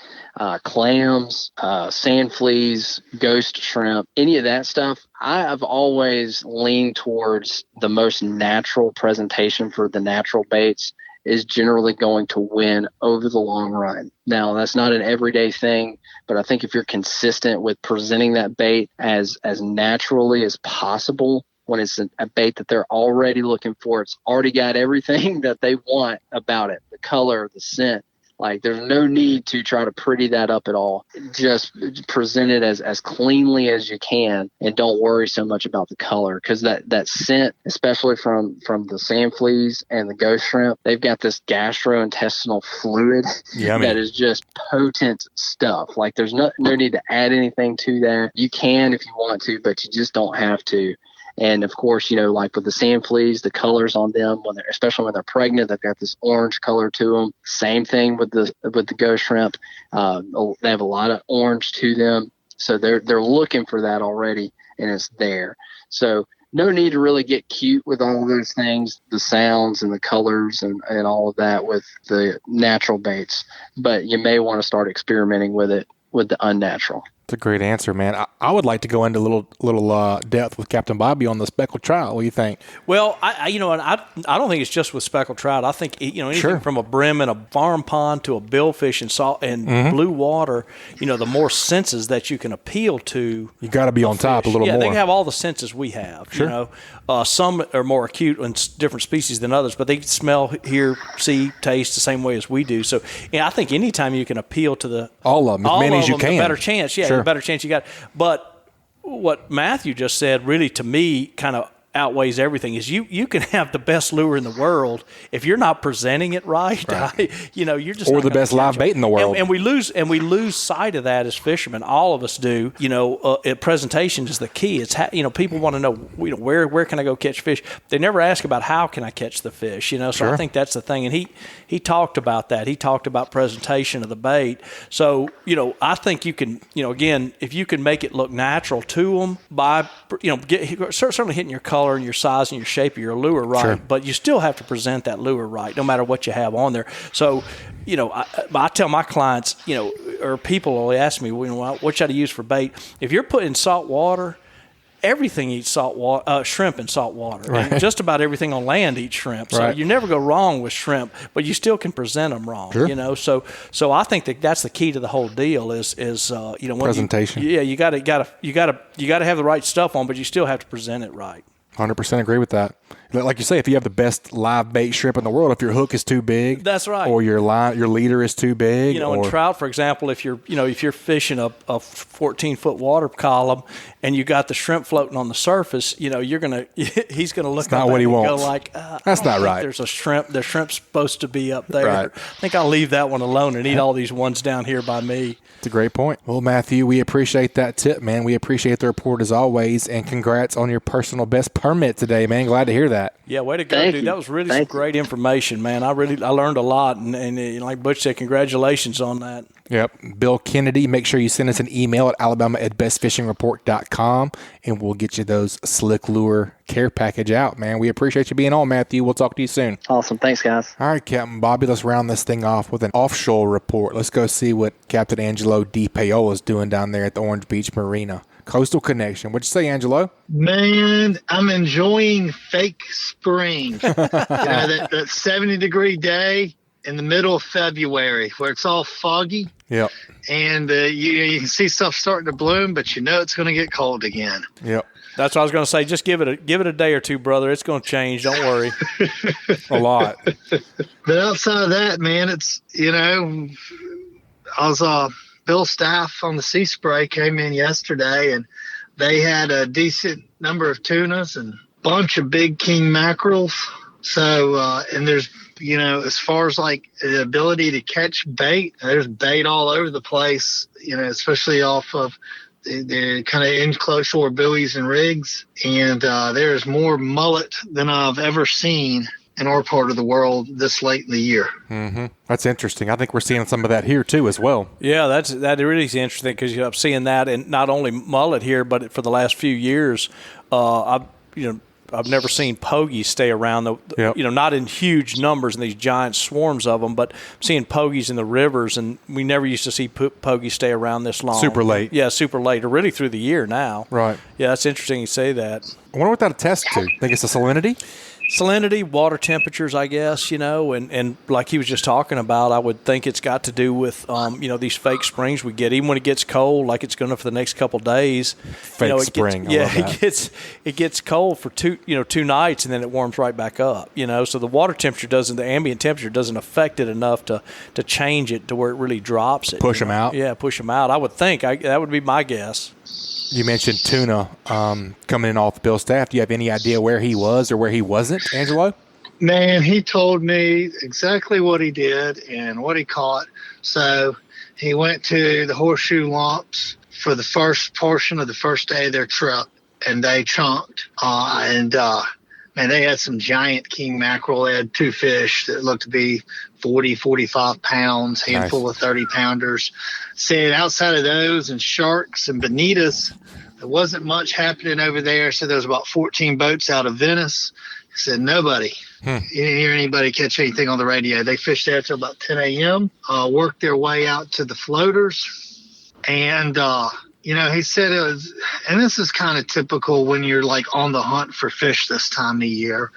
clams, sand fleas, ghost shrimp, any of that stuff, I've always leaned towards the most natural presentation for the natural baits is generally going to win over the long run. Now, that's not an everyday thing, but I think if you're consistent with presenting that bait as naturally as possible, when it's a bait that they're already looking for, it's already got everything that they want about it, the color, the scent. Like, there's no need to try to pretty that up at all. Just present it as cleanly as you can, and don't worry so much about the color, because that scent, especially from the sand fleas and the ghost shrimp, they've got this gastrointestinal fluid that is just potent stuff. Like, there's no need to add anything to that. You can if you want to, but you just don't have to. And of course, like with the sand fleas, the colors on them, especially when they're pregnant, they've got this orange color to them. Same thing with the ghost shrimp. They have a lot of orange to them. So they're looking for that already, and it's there. So no need to really get cute with all of those things, the sounds and the colors and all of that with the natural baits. But you may want to start experimenting with it with the unnatural. That's a great answer, man. I would like to go into a little depth with Captain Bobby on the speckled trout. What do you think? Well, I don't think it's just with speckled trout. I think anything from a brim and a farm pond to a billfish and salt and blue water. The more senses that you can appeal to, you got to be on top a little more. Yeah, they have all the senses we have. Sure. Some are more acute in different species than others, but they smell, hear, see, taste the same way as we do. So, I think anytime you can appeal to all of them, as many as you can, the better chance. Yeah. The better chance you got. But what Mathew just said really, to me, kind of outweighs everything. Is you can have the best lure in the world if you're not presenting it right. You're just or the best live bait in the world. And we lose sight of that as fishermen. All of us do. Presentation is the key. It's people want to know where can I go catch fish. They never ask about how can I catch the fish. So I think that's the thing. And he talked about that. He talked about presentation of the bait. So I think you can again, if you can make it look natural to them by certainly hitting your color and your size and your shape of your lure right, but you still have to present that lure right no matter what you have on there. So I tell my clients, or people will ask me, what should I use for bait? If you're putting salt water, everything eats salt water, shrimp in salt water. Right. And just about everything on land eats shrimp. So you never go wrong with shrimp, but you still can present them wrong. Sure. So I think that's the key to the whole deal is presentation. You got to have the right stuff on, but you still have to present it right. 100% agree with that. Like you say, if you have the best live bait shrimp in the world, if your hook is too big, that's right, or your leader is too big, in trout, for example, if you're fishing a 14-foot water column and you got the shrimp floating on the surface, he's gonna look up what he and wants. go like, that's not right. There's a shrimp. The shrimp's supposed to be up there. Right. I think I'll leave that one alone and eat all these ones down here by me. It's a great point. Well, Mathew, we appreciate that tip, man. We appreciate the report as always, and congrats on your personal best permit today, man. Glad to hear that. Yeah, way to go, dude. That was really some great information, man. I learned a lot, and like Butch said, congratulations on that. Yep. Bill Kennedy, make sure you send us an email at alabama@bestfishingreport.com, and we'll get you those slick lure care package out, man. We appreciate you being on, Mathew. We'll talk to you soon. Awesome. Thanks, guys. All right, Captain Bobby, let's round this thing off with an offshore report. Let's go see what Captain Angelo DePaola is doing down there at the Orange Beach Marina. Coastal Connection. What'd you say, Angelo? Man, I'm enjoying fake spring. That 70-degree day in the middle of February where it's all foggy. Yep. And you can see stuff starting to bloom, but it's going to get cold again. Yep. That's what I was going to say. Just give it a day or two, brother. It's going to change. Don't worry. A lot. But outside of that, man, it's, I was Bill's staff on the Sea Spray came in yesterday, and they had a decent number of tunas and a bunch of big king mackerels. So, and there's, as far as like the ability to catch bait, there's bait all over the place, especially off of the kind of enclosed shore buoys and rigs. And there's more mullet than I've ever seen in our part of the world this late in the year. Mm-hmm. That's interesting. I think we're seeing some of that here too as well. Yeah, that really is interesting because I'm seeing that, and not only mullet here, but for the last few years, I've never seen pogies stay around. Not in huge numbers in these giant swarms of them, but I'm seeing pogies in the rivers, and we never used to see pogies stay around this long. Super late. Yeah, super late, or really through the year now. Right. Yeah, that's interesting you say that. I wonder what that attests to. Think it's a salinity? Salinity, water temperatures, I guess, and like he was just talking about, I would think it's got to do with, these fake springs we get. Even when it gets cold, like it's going to for the next couple of days. Fake spring. It gets cold for two nights, and then it warms right back up. So the ambient temperature doesn't affect it enough to change it to where it really drops it. Push them out. Yeah, push them out. I would think that would be my guess. You mentioned tuna coming in off Bill's staff. Do you have any idea where he was or where he wasn't, Angelo? Man, he told me exactly what he did and what he caught. So he went to the Horseshoe Lumps for the first portion of the first day of their trip, and they chunked. Man, they had some giant king mackerel. They had two fish that looked to be 40, 45 pounds, handful of 30-pounders. Said outside of those and sharks and bonitas, there wasn't much happening over there. So there was about 14 boats out of Venice. Said nobody. You didn't hear anybody catch anything on the radio. They fished there till about 10 a.m., worked their way out to the floaters. And, he said it was, and this is kind of typical when you're like on the hunt for fish this time of year.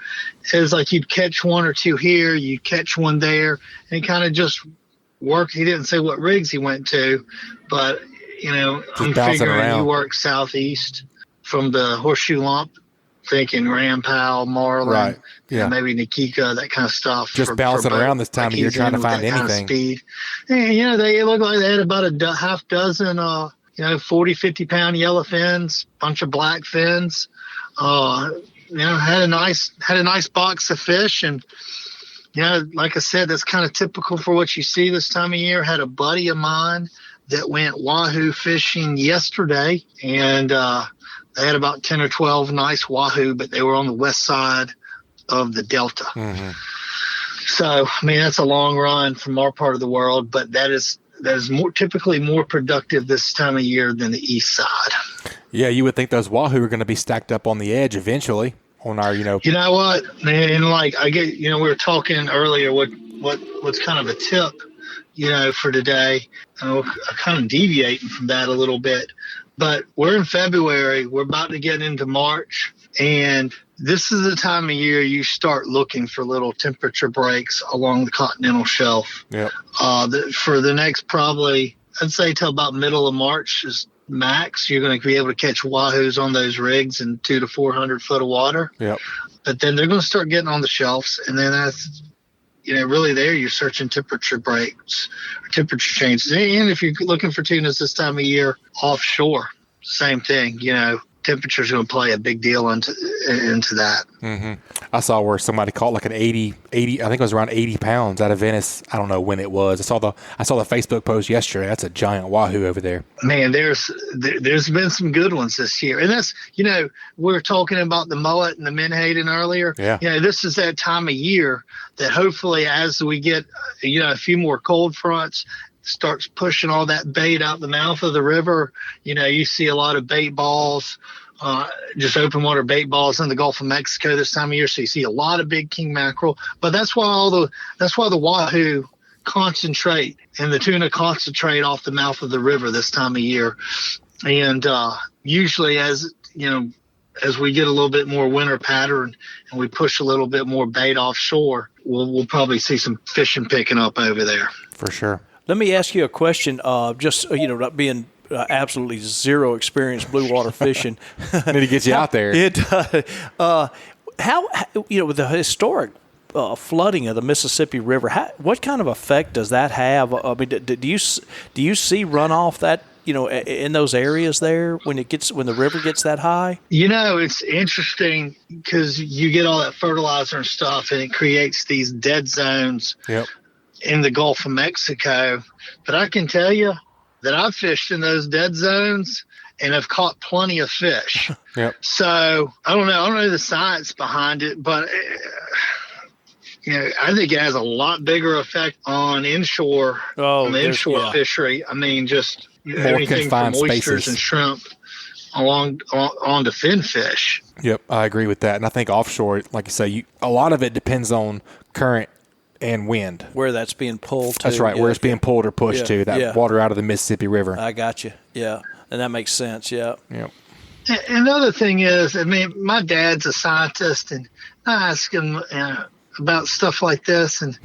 It was like you'd catch one or two here, you'd catch one there, and kind of just work. He didn't say what rigs he went to, but, I'm figuring around. You work southeast from the Horseshoe Lump, thinking Rampal, Marlin, right. Yeah. Maybe Nikika, that kind of stuff. Just bouncing around this time of year trying to find anything. Kind of speed. And, they looked like they had about a half dozen 40, 50-pound yellow fins, bunch of black fins. Had a nice box of fish, and like I said, that's kind of typical for what you see this time of year. Had a buddy of mine that went wahoo fishing yesterday, and they had about 10 or 12 nice wahoo, but they were on the west side of the Delta. Mm-hmm. So, that's a long run from our part of the world, but that is typically more productive this time of year than the east side. Yeah, you would think those wahoo are going to be stacked up on the edge eventually on our, You know what? And I get, we were talking earlier what's kind of a tip, for today. I'm kind of deviating from that a little bit. But we're in February. We're about to get into March. And this is the time of year you start looking for little temperature breaks along the continental shelf. Yep. For the next probably, I'd say till about middle of March is max. You're going to be able to catch wahoos on those rigs in 200 to 400 foot of water. Yep. But then they're going to start getting on the shelves, and then that's, really there you're searching temperature breaks or temperature changes. And if you're looking for tunas this time of year offshore, same thing. Temperature's going to play a big deal into that. Mm-hmm. I saw where somebody caught like an 80, I think it was around 80 pounds out of Venice. I don't know when it was. I saw the Facebook post yesterday. That's a giant wahoo over there. Man, there's been some good ones this year. And that's, we were talking about the mullet and the menhaden earlier. Yeah. This is that time of year that hopefully as we get, a few more cold fronts, starts pushing all that bait out the mouth of the river. You see a lot of bait balls, just open water bait balls in the Gulf of Mexico this time of year. So you see a lot of big king mackerel, but that's why the wahoo concentrate and the tuna concentrate off the mouth of the river this time of year. And usually as we get a little bit more winter pattern and we push a little bit more bait offshore, we'll probably see some fishing picking up over there. For sure. Let me ask you a question. Just not being absolutely zero experience blue water fishing, Need to get you out there. How with the historic flooding of the Mississippi River, what kind of effect does that have? I mean, do you see runoff that in those areas there when the river gets that high? It's interesting because you get all that fertilizer and stuff, and it creates these dead zones. Yep. In the Gulf of Mexico. But I can tell you that I've fished in those dead zones and have caught plenty of fish. Yep. So I don't know the science behind it, but I think it has a lot bigger effect on inshore, fishery. I mean, just more everything from confined oysters spaces and shrimp on to finfish. Yep, I agree with that. And I think offshore, like you say, a lot of it depends on current and wind. Where that's being pulled to. That's right, where it's being pulled or pushed to, that water out of the Mississippi River. I got you. Yeah, and that makes sense, yeah. Yep. Another thing is, my dad's a scientist, and I ask him about stuff like this, and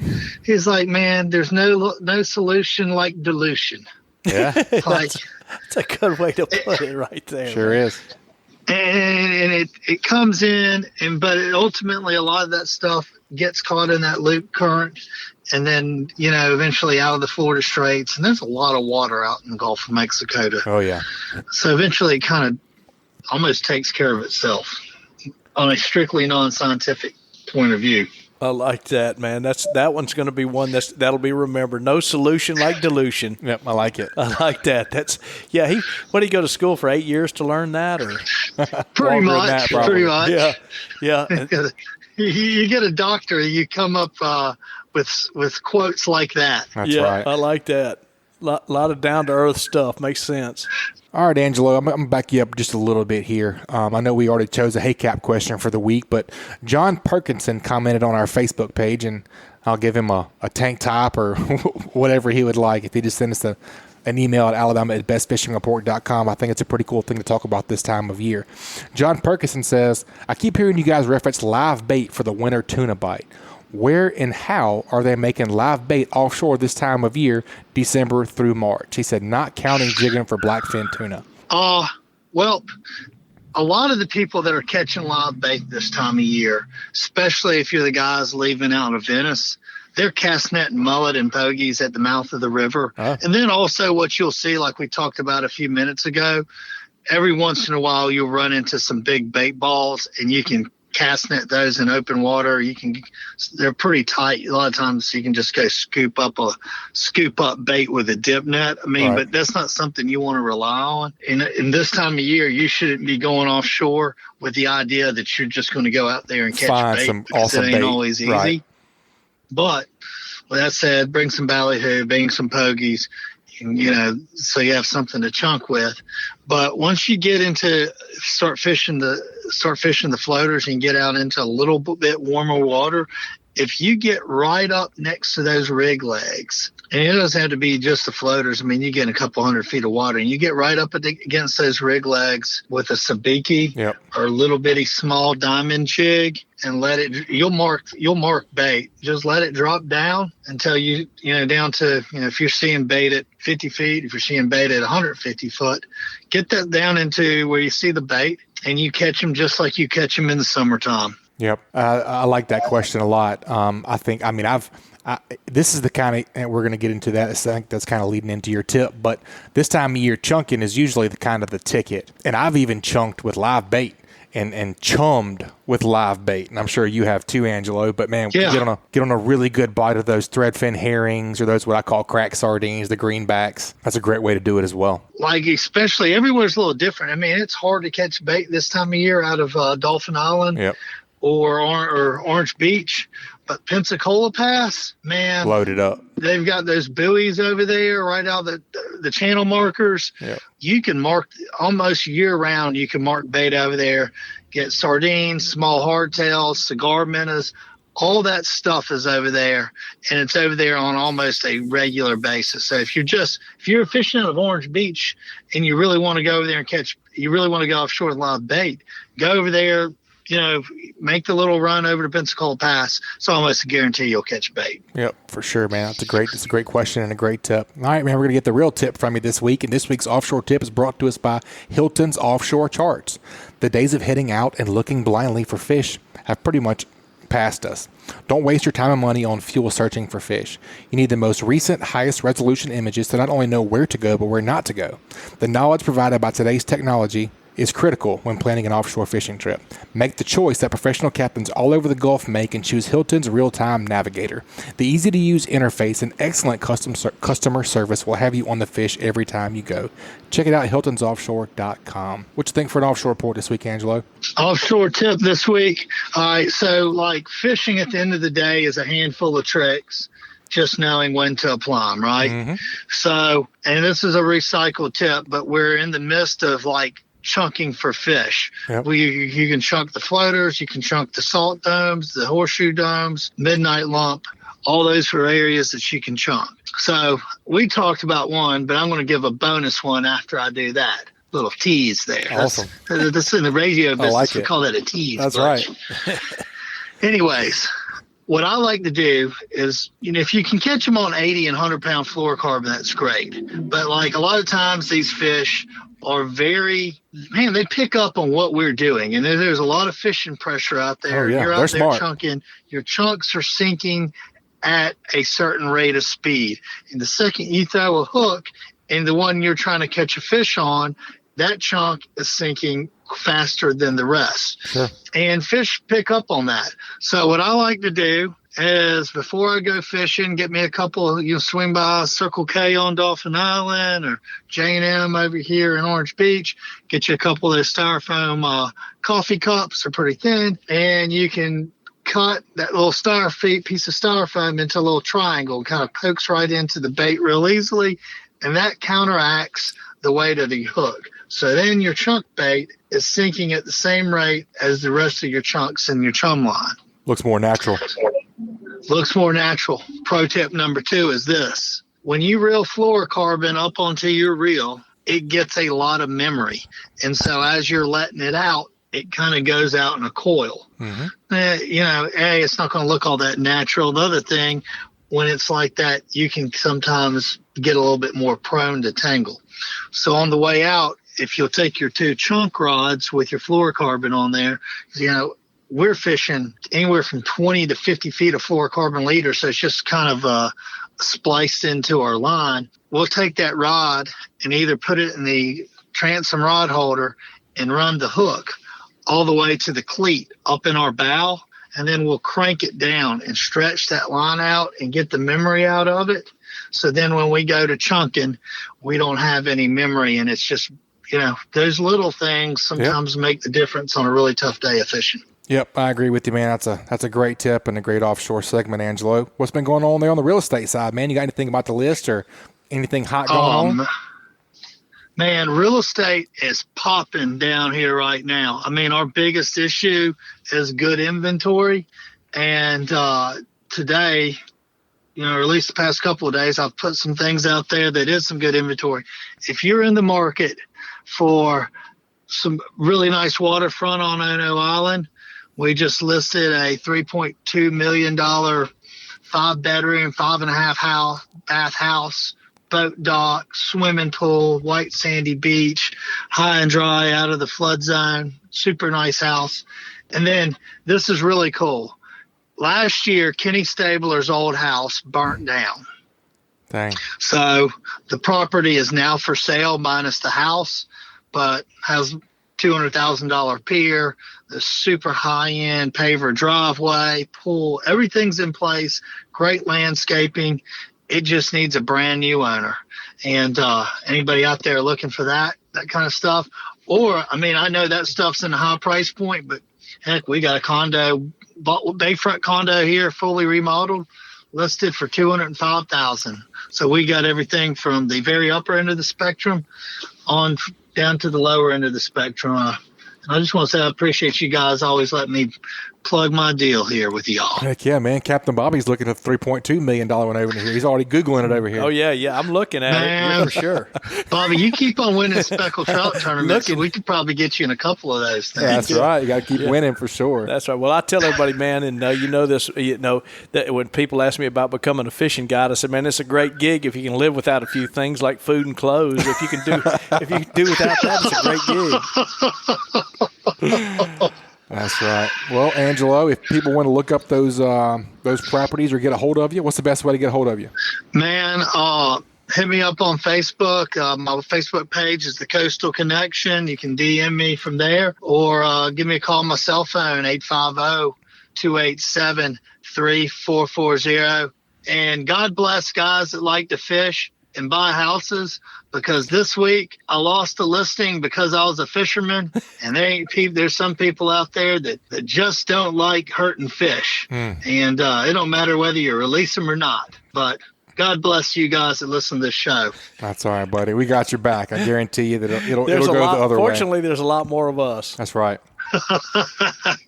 he's like, man, there's no solution like dilution. Yeah. That's a good way to put it right there. Sure is. And it comes in, but ultimately a lot of that stuff gets caught in that loop current, and then eventually out of the Florida Straits, and there's a lot of water out in the Gulf of Mexico. Oh yeah. So eventually it kind of almost takes care of itself on a strictly non-scientific point of view. I like that, man. That one's going to be one that'll be remembered. No solution like dilution. Yep, I like it. I like that. What did he go to school for 8 years to learn that, or pretty much? Yeah. You get a doctor, you come up with quotes like that. That's right. I like that. A lot of down to earth stuff. Makes sense. All right, Angelo, I'm going to back you up just a little bit here. I know we already chose a Hey Cap question for the week, but John Perkinson commented on our Facebook page, and I'll give him a tank top or whatever he would like if he just send us an email at alabama@bestfishingreport.com. I think it's a pretty cool thing to talk about this time of year. John Perkinson says, I keep hearing you guys reference live bait for the winter tuna bite. Where and how are they making live bait offshore this time of year, December through March? He said, not counting jigging for blackfin tuna. Well, a lot of the people that are catching live bait this time of year, especially if you're the guys leaving out of Venice, they're cast netting mullet and pogies at the mouth of the river. And then also what you'll see, like we talked about a few minutes ago, every once in a while you'll run into some big bait balls, and you can cast net those in open water. They're pretty tight. A lot of times you can just go scoop up bait with a dip net. But that's not something you want to rely on. In this time of year, you shouldn't be going offshore with the idea that you're just going to go out there and catch bait, some because awesome it ain't bait. always easy. Right. But with that said, bring some ballyhoo, bring some pogies, so you have something to chunk with. But once you get into start fishing the floaters and get out into a little bit warmer water, if you get right up next to those rig legs And it doesn't have to be just the floaters. I mean, you get a couple 100 feet of water and you get right up against those rig legs with a sabiki or a little bitty small diamond jig and let it, you'll mark bait. Just let it drop down until down to, if you're seeing bait at 50 feet, if you're seeing bait at 150 foot, get that down into where you see the bait and you catch them just like you catch them in the summertime. Yep. I like that question a lot. This is the kind of, and we're going to get into that. I think that's kind of leading into your tip, but this time of year chunking is usually the kind of the ticket. And I've even chunked with live bait and chummed with live bait. And I'm sure you have too, Angelo, but man, get on a really good bite of those threadfin herrings or those what I call crack sardines, the greenbacks. That's a great way to do it as well. Like, especially everywhere's a little different. I mean, it's hard to catch bait this time of year out of Dolphin Island. Yep. Or Orange Beach, but Pensacola Pass, man, loaded up. They've got those buoys over there, right out the channel markers. Yep. You can mark almost year round. You can mark bait over there, get sardines, small hardtails, cigar minnows. All that stuff is over there, and it's over there on almost a regular basis. So if you're fishing out of Orange Beach and you really want to go over there and you really want to go offshore with live bait, go over there. Make the little run over to Pensacola Pass. It's almost a guarantee you'll catch bait. Yep, for sure, man. It's a great question and a great tip. All right, man, we're going to get the real tip from you this week. And this week's offshore tip is brought to us by Hilton's Offshore Charts. The days of heading out and looking blindly for fish have pretty much passed us. Don't waste your time and money on fuel searching for fish. You need the most recent, highest resolution images to not only know where to go, but where not to go. The knowledge provided by today's technology is critical when planning an offshore fishing trip. Make the choice that professional captains all over the Gulf make and choose Hilton's Real-Time Navigator. The easy-to-use interface and excellent customer service will have you on the fish every time you go. Check it out at hiltonsoffshore.com. What you think for an offshore report this week, Angelo? Offshore tip this week. All right, so like fishing at the end of the day is a handful of tricks. Just knowing when to apply them, right? Mm-hmm. So, and this is a recycled tip, but we're in the midst of like chunking for fish. Yep. You can chunk the floaters, you can chunk the salt domes, the horseshoe domes, midnight lump, all those are areas that you can chunk. So we talked about one, but I'm going to give a bonus one after I do that. Little tease there. Awesome. That's in the radio business. Like we call that a tease. That's right. Anyways, what I like to do is, if you can catch them on 80 and 100-pound fluorocarbon, that's great. But like a lot of times these fish are they pick up on what we're doing. And there's a lot of fishing pressure out there. Oh, yeah. You're out They're there smart. chunking. Your chunks are sinking at a certain rate of speed. And the second you throw a hook and the one you're trying to catch a fish on, that chunk is sinking faster than the rest. Sure. And fish pick up on that. So what I like to do is before I go fishing, get me a couple, swing by Circle K on Dolphin Island or J&M over here in Orange Beach, get you a couple of those styrofoam coffee cups. They're pretty thin, and you can cut that little piece of styrofoam into a little triangle. It kind of pokes right into the bait real easily, and that counteracts the weight of the hook. So then your chunk bait is sinking at the same rate as the rest of your chunks in your chum line. Looks more natural. Looks more natural. Pro tip number 2 is this. When you reel fluorocarbon up onto your reel, it gets a lot of memory. And so as you're letting it out, it kind of goes out in a coil. Mm-hmm. It's not going to look all that natural. The other thing, when it's like that, you can sometimes get a little bit more prone to tangle. So on the way out, if you'll take your 2 chunk rods with your fluorocarbon on there, we're fishing anywhere from 20 to 50 feet of fluorocarbon leader, so it's just kind of spliced into our line. We'll take that rod and either put it in the transom rod holder and run the hook all the way to the cleat up in our bow, and then we'll crank it down and stretch that line out and get the memory out of it. So then when we go to chunking, we don't have any memory, and it's just, those little things sometimes make the difference on a really tough day of fishing. Yep, I agree with you, man. That's a great tip and a great offshore segment, Angelo. What's been going on there on the real estate side, man? You got anything about the list or anything hot going on? Man, real estate is popping down here right now. I mean, our biggest issue is good inventory. And today, or at least the past couple of days, I've put some things out there that is some good inventory. If you're in the market for some really nice waterfront on Ono Island, we just listed a $3.2 million 5-bedroom, 5.5 bath house, boat dock, swimming pool, white sandy beach, high and dry out of the flood zone. Super nice house. And then this is really cool. Last year, Kenny Stabler's old house burnt down. Dang. So the property is now for sale minus the house, but has $200,000 pier, the super high-end paver driveway, pool, everything's in place, great landscaping. It just needs a brand new owner. And anybody out there looking for that kind of stuff? Or, I know that stuff's in a high price point, but heck, we got a condo, bayfront condo here, fully remodeled, listed for $205,000. So we got everything from the very upper end of the spectrum on down to the lower end of the spectrum. I just want to say I appreciate you guys always letting me plug my deal here with y'all. Heck yeah, man. Captain Bobby's looking at a $3.2 million one over here. He's already Googling it over here. Oh, yeah. I'm looking at it for sure. Bobby, you keep on winning speckled trout tournaments, so we could probably get you in a couple of those things. That's right. You got to keep winning for sure. That's right. Well, I tell everybody, man, and this, that when people ask me about becoming a fishing guide, I said, man, it's a great gig if you can live without a few things like food and clothes. If you can do without that, it's a great gig. That's right. Well, Angelo, if people want to look up those properties or get a hold of you, what's the best way to get a hold of you? Man, hit me up on Facebook. My Facebook page is The Coastal Connection. You can DM me from there or give me a call on my cell phone, 850-287-3440. And God bless guys that like to fish and buy houses, because this week I lost a listing because I was a fisherman, and there's some people out there that just don't like hurting fish. And it don't matter whether you release them or not. But God bless you guys that listen to this show. That's all right, buddy. We got your back. I guarantee you that it'll go the other way. Fortunately, there's a lot more of us. That's right.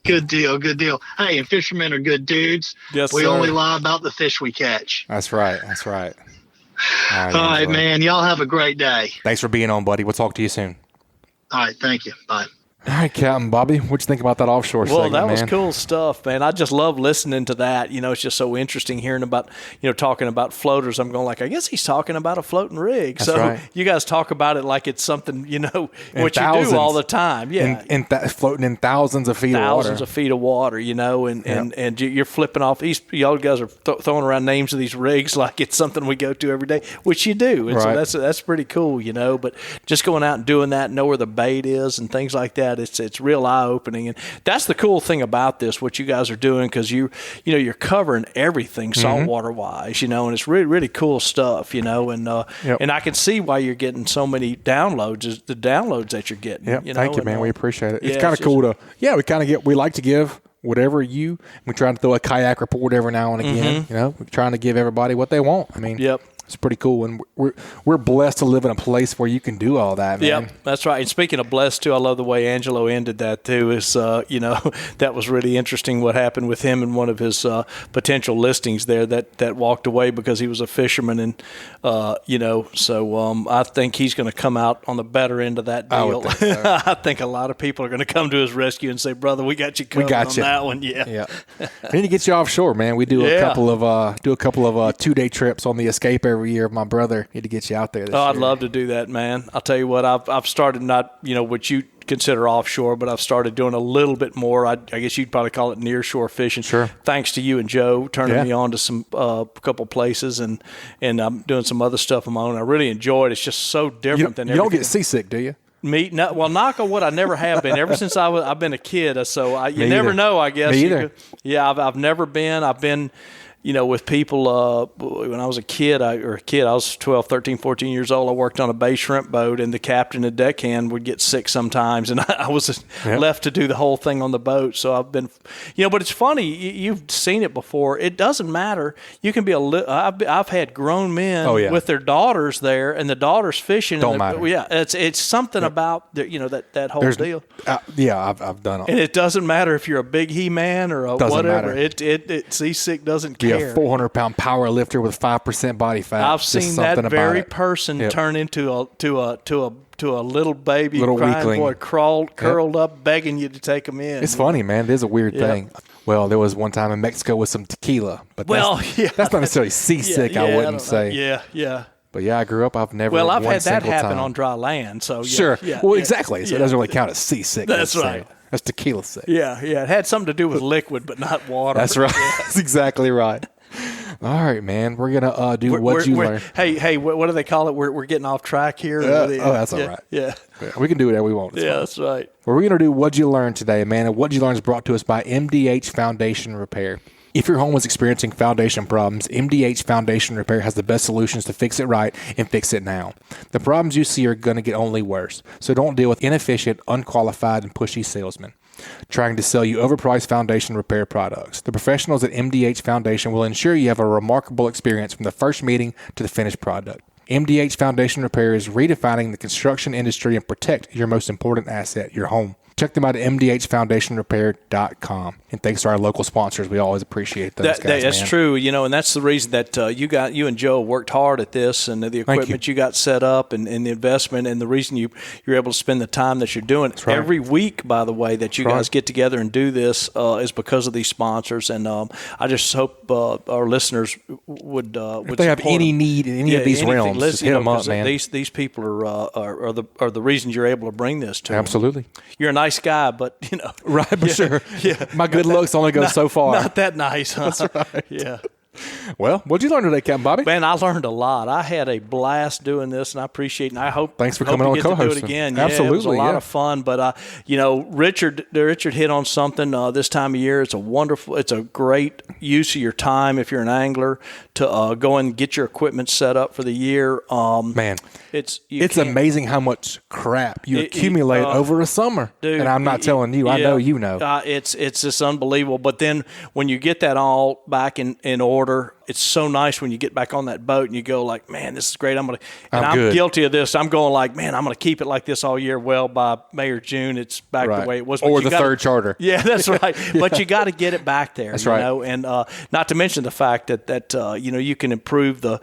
Good deal. Hey, and fishermen are good dudes. Yes, we sir. only lie about the fish we catch. That's right. All right, man. Y'all have a great day. Thanks for being on, buddy. We'll talk to you soon. All right. Thank you. Bye. All right, Captain Bobby, what'd you think about that offshore segment, Well, that was man? cool stuff, man. I just love listening to that. It's just so interesting hearing about, talking about floaters. I'm going like, I guess he's talking about a floating rig. That's so right. You guys talk about it like it's something, what thousands, you do all the time. Yeah. Floating in thousands of feet of water. Thousands of feet of water, and you're flipping off. Y'all guys are throwing around names of these rigs like it's something we go to every day, which you do. And right. so that's pretty cool, But just going out and doing that, know where the bait is and things like that, it's real eye-opening. And that's the cool thing about this, what you guys are doing, because you're covering everything saltwater wise, and it's really, really cool stuff, and I can see why you're getting so many downloads, the downloads that you're getting. Yep. Thank you, man. We appreciate it. It's yeah, kind of cool we like to give whatever we try to throw a kayak report every now and again. We're trying to give everybody what they want. Yep. It's pretty cool, and we're blessed to live in a place where you can do all that, man. Yep, that's right. And speaking of blessed, too, I love the way Angelo ended that, too. Is that was really interesting what happened with him and one of his potential listings there that walked away because he was a fisherman. And, so I think he's going to come out on the better end of that deal. I would think so. I think a lot of people are going to come to his rescue and say, brother, we got you covered on that one. Yeah. We need to get you offshore, man. We do a couple of 2-day trips on the Escape every year. My brother, need to get you out there this year. I'd love to do that, man. I'll tell you what, I've started not, what you consider offshore, but I've started doing a little bit more. I guess you'd probably call it nearshore fishing. Sure. Thanks to you and Joe turning me on to some couple places, and I'm doing some other stuff of my own. I really enjoy it. It's just so different than everything. You don't get seasick, do you? Knock on wood, I never have been. Ever since I've been a kid, so you never know, I guess. Me either. I've never been. I've been with people, when I was a kid, I was 12, 13, 14 years old. I worked on a bay shrimp boat, and the captain and deckhand would get sick sometimes, and I was left to do the whole thing on the boat. So I've been, but it's funny. You've seen it before. It doesn't matter. You can be I've had grown men with their daughters there, and the daughters fishing. Don't matter. Yeah, it's something about that whole deal. I've done it, and it doesn't matter if you're a big he man or a doesn't whatever. Matter. It seasick doesn't care. care. a 400-pound power lifter with 5% body fat. I've seen that very person turn into a little baby, little crying weakling. boy, curled up, begging you to take him in. It's funny, man. It is a weird thing. Well, there was one time in Mexico with some tequila, but that's not necessarily seasick, I wouldn't say. Yeah. But yeah, I grew up. I've never. Well, I've had that happen happen on dry land. So sure. Exactly. So it doesn't really count as seasick. That's right. That's tequila sick. Yeah. It had something to do with liquid, but not water. That's right. That's exactly right. All right, man. We're gonna do what you learn. Hey, what do they call it? We're getting off track here. That's all right. Yeah. We can do whatever we want. It's fine. That's right. Well, we're gonna do what you learn today, man. And what you learn is brought to us by Mdh Foundation Repair. If your home is experiencing foundation problems, Mdh Foundation Repair has the best solutions to fix it right and fix it now. The problems you see are going to get only worse, so don't deal with inefficient, unqualified, and pushy salesmen trying to sell you overpriced foundation repair products. The professionals at Mdh Foundation will ensure you have a remarkable experience from the first meeting to the finished product. Mdh Foundation Repair is redefining the construction industry and protect your most important asset, your home. Check them out at mdhfoundationrepair.com. And thanks to our local sponsors. We always appreciate those guys, That's man. true, and that's the reason that you and Joe worked hard at this, and the equipment you got set up, and the investment, and the reason you're able to spend the time that you're doing it. Right. Every week, by the way, that you guys get together and do this is because of these sponsors. And I just hope our listeners would if they have any need in any of these realms, just hit them up, man. These people are the reasons you're able to bring this to them. Absolutely. You're a nice guy, but right, but sure. Yeah, my good looks only go so far. Not that nice, huh? That's right. Yeah. Well, what'd you learn today, Captain Bobby? Man, I learned a lot. I had a blast doing this, and I appreciate it. And I hope thanks for coming on co-hosting. To do it again. Absolutely, it was a lot of fun. But Richard hit on something this time of year. It's a great use of your time if you're an angler to go and get your equipment set up for the year. Man, it's amazing how much crap you accumulate over a summer. Dude, and I'm not telling you. I know you know. It's just unbelievable. But then when you get that all back in order, it's so nice when you get back on that boat and you go like, man, this is great. I'm guilty of this. I'm going like, man, I'm going to keep it like this all year. Well, by May or June, it's back the way it was. Or the third charter. Yeah, that's right. Yeah. But you got to get it back there. That's right. And not to mention the fact that you can improve the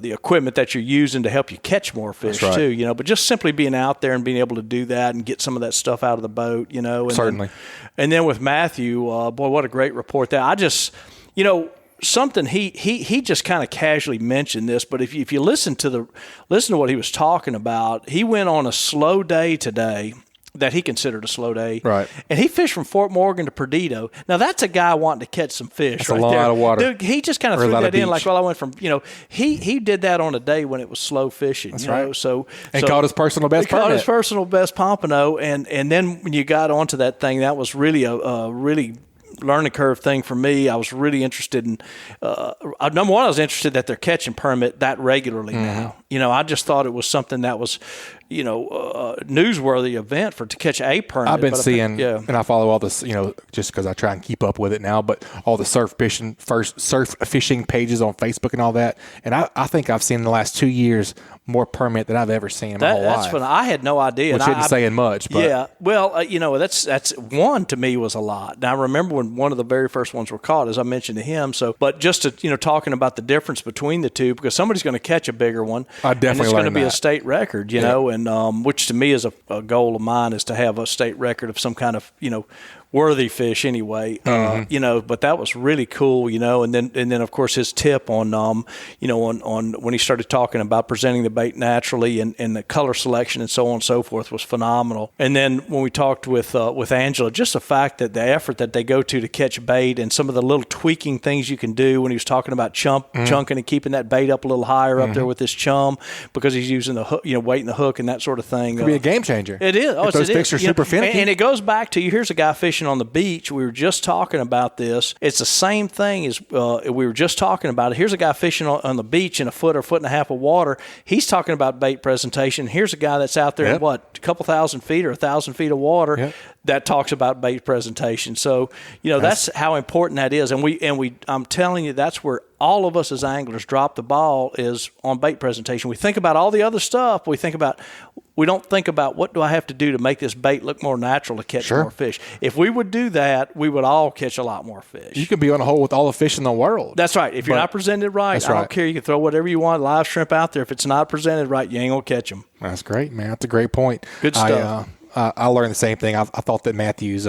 equipment that you're using to help you catch more fish too. But just simply being out there and being able to do that and get some of that stuff out of the boat. And certainly. And then with Mathew, boy, what a great report there. I just, something he just kind of casually mentioned this, but if you listen to what he was talking about, he went on a slow day today that he considered a slow day, right? And he fished from Fort Morgan to Perdido. Now that's a guy wanting to catch some fish. That's right a lot there. of water. Dude, he just kind of threw that in like, well, I went from he did that on a day when it was slow fishing. That's right. So caught his personal best. Caught his personal best pompano, and then when you got onto that thing, that was really a really learning curve thing for me. I was really interested in number one, I was interested that they're catching permit that regularly now. I just thought it was something that was newsworthy event to catch a permit. I've been seeing, and I follow all this, just because I try and keep up with it now, but all the surf fishing pages on Facebook and all that. And I think I've seen in the last 2 years more permit than I've ever seen in my whole life. That's fun. I had no idea. Which isn't saying much. But. Yeah. Well, that's one to me was a lot. Now, I remember when one of the very first ones were caught, as I mentioned to him. So, but just to, talking about the difference between the two, because somebody's going to catch a bigger one. I definitely and it's going to be that. A state record, you know, and which to me is a goal of mine is to have a state record of some kind of, worthy fish anyway, but that was really cool, and then of course his tip on, on when he started talking about presenting the bait naturally and the color selection and so on and so forth was phenomenal. And then when we talked with Angelo, just the fact that the effort that they go to catch bait and some of the little tweaking things you can do when he was talking about chunking and keeping that bait up a little higher up there with this chum because he's using the hook, weighting the hook and that sort of thing. Could be a game changer. It is. If those fish are super finicky. And it goes back to here's a guy fishing on the beach. We were just talking about this. It's the same thing as we were just talking about it. Here's a guy fishing on the beach in a foot or foot and a half of water. He's talking about bait presentation. Here's a guy that's out there in a couple thousand feet or 1,000 feet of water that talks about bait presentation. So that's how important that is. And I'm telling you, that's where all of us as anglers drop the ball is on bait presentation. We think about all the other stuff. We don't think about what do I have to do to make this bait look more natural to catch more fish. If we would do that, we would all catch a lot more fish. You can be on a hole with all the fish in the world. That's right. If you're not presented right, I don't care. You can throw whatever you want, live shrimp out there. If it's not presented right, you ain't going to catch them. That's great, man. That's a great point. Good stuff. I learned the same thing. I thought that Matthew's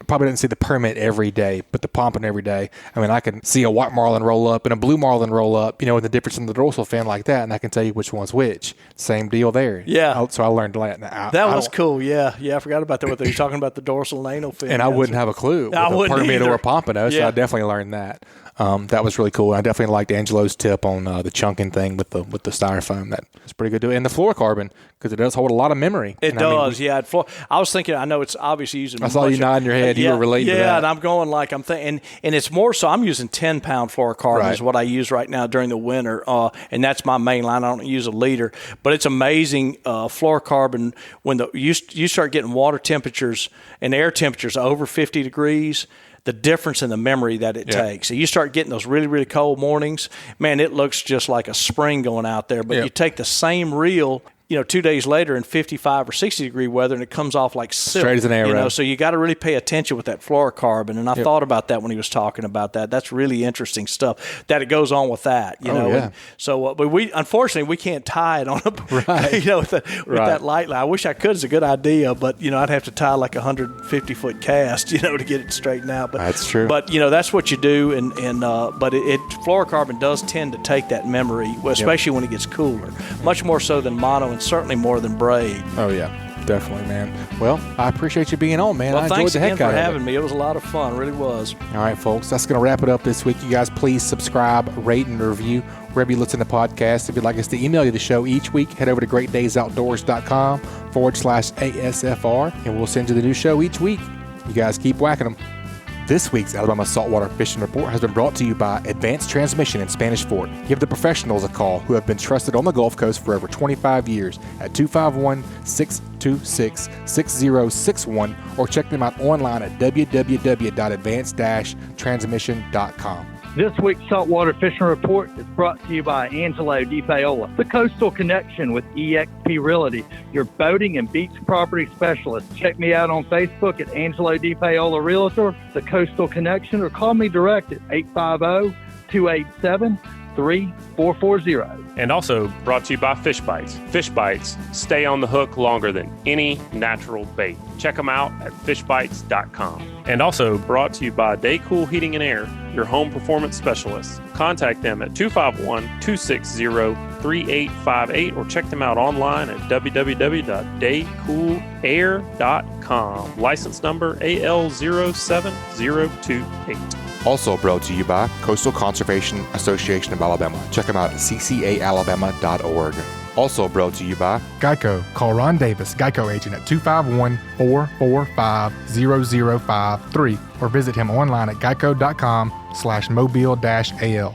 probably didn't see the permit every day, but the pompano every day. I mean, I can see a white marlin roll up and a blue marlin roll up, with the difference in the dorsal fin like that, and I can tell you which one's which. Same deal there. Yeah. So I learned that. That was cool. Yeah. I forgot about that. What you're talking about, the dorsal and anal fin. And I wouldn't have a clue with a permit or a pompano, so I definitely learned that. That was really cool. I definitely liked Angelo's tip on the chunking thing with the styrofoam. That was pretty good. And the fluorocarbon, because it does hold a lot of memory. It does, yeah. I was thinking, I know it's obviously using. I saw you nodding your head. You were relating to that. Yeah, and I'm going like I'm thinking, and it's more so. I'm using 10-pound fluorocarbon is what I use right now during the winter, and that's my main line. I don't use a liter, but it's amazing fluorocarbon when you start getting water temperatures and air temperatures over 50 degrees. The difference in the memory that it takes. So you start getting those really, really cold mornings, man, it looks just like a spring going out there. But you take the same reel, 2 days later in 55 or 60 degree weather, and it comes off like silk. Straight as an arrow. So you got to really pay attention with that fluorocarbon. And I thought about that when he was talking about that. That's really interesting stuff that it goes on with that, And so, but we unfortunately we can't tie it on a, with that light line. I wish I could. It's a good idea, but I'd have to tie like 150-foot cast, to get it straightened out. But that's true. But that's what you do, and but it fluorocarbon does tend to take that memory, especially when it gets cooler, much more so than mono. And certainly more than braid. Oh, yeah. Definitely, man. Well, I appreciate you being on, man. Well, I enjoyed the heck out of it. Thanks again for having me. It was a lot of fun. It really was. All right, folks. That's going to wrap it up this week. You guys, please subscribe, rate, and review wherever you listen to podcasts. If you'd like us to email you the show each week, head over to greatdaysoutdoors.com/ASFR, and we'll send you the new show each week. You guys keep whacking them. This week's Alabama Saltwater Fishing Report has been brought to you by Advanced Transmission in Spanish Fort. Give the professionals a call who have been trusted on the Gulf Coast for over 25 years at 251-626-6061 or check them out online at www.advanced-transmission.com. This week's Saltwater Fishing Report is brought to you by Angelo DePaola, the Coastal Connection with eXp Realty, your boating and beach property specialist. Check me out on Facebook at Angelo DePaola Realtor, the Coastal Connection, or call me direct at 850-287-3440. And also brought to you by Fishbites. Fishbites stay on the hook longer than any natural bait. Check them out at fishbites.com. And also brought to you by Daycool Heating and Air, your home performance specialist. Contact them at 251-260-3858 or check them out online at www.daycoolair.com. License number AL07028. Also brought to you by Coastal Conservation Association of Alabama. Check them out at CCAAlabama.org. Also brought to you by Geico. Call Ron Davis, Geico agent at 251-445-0053 or visit him online at geico.com/mobile-al.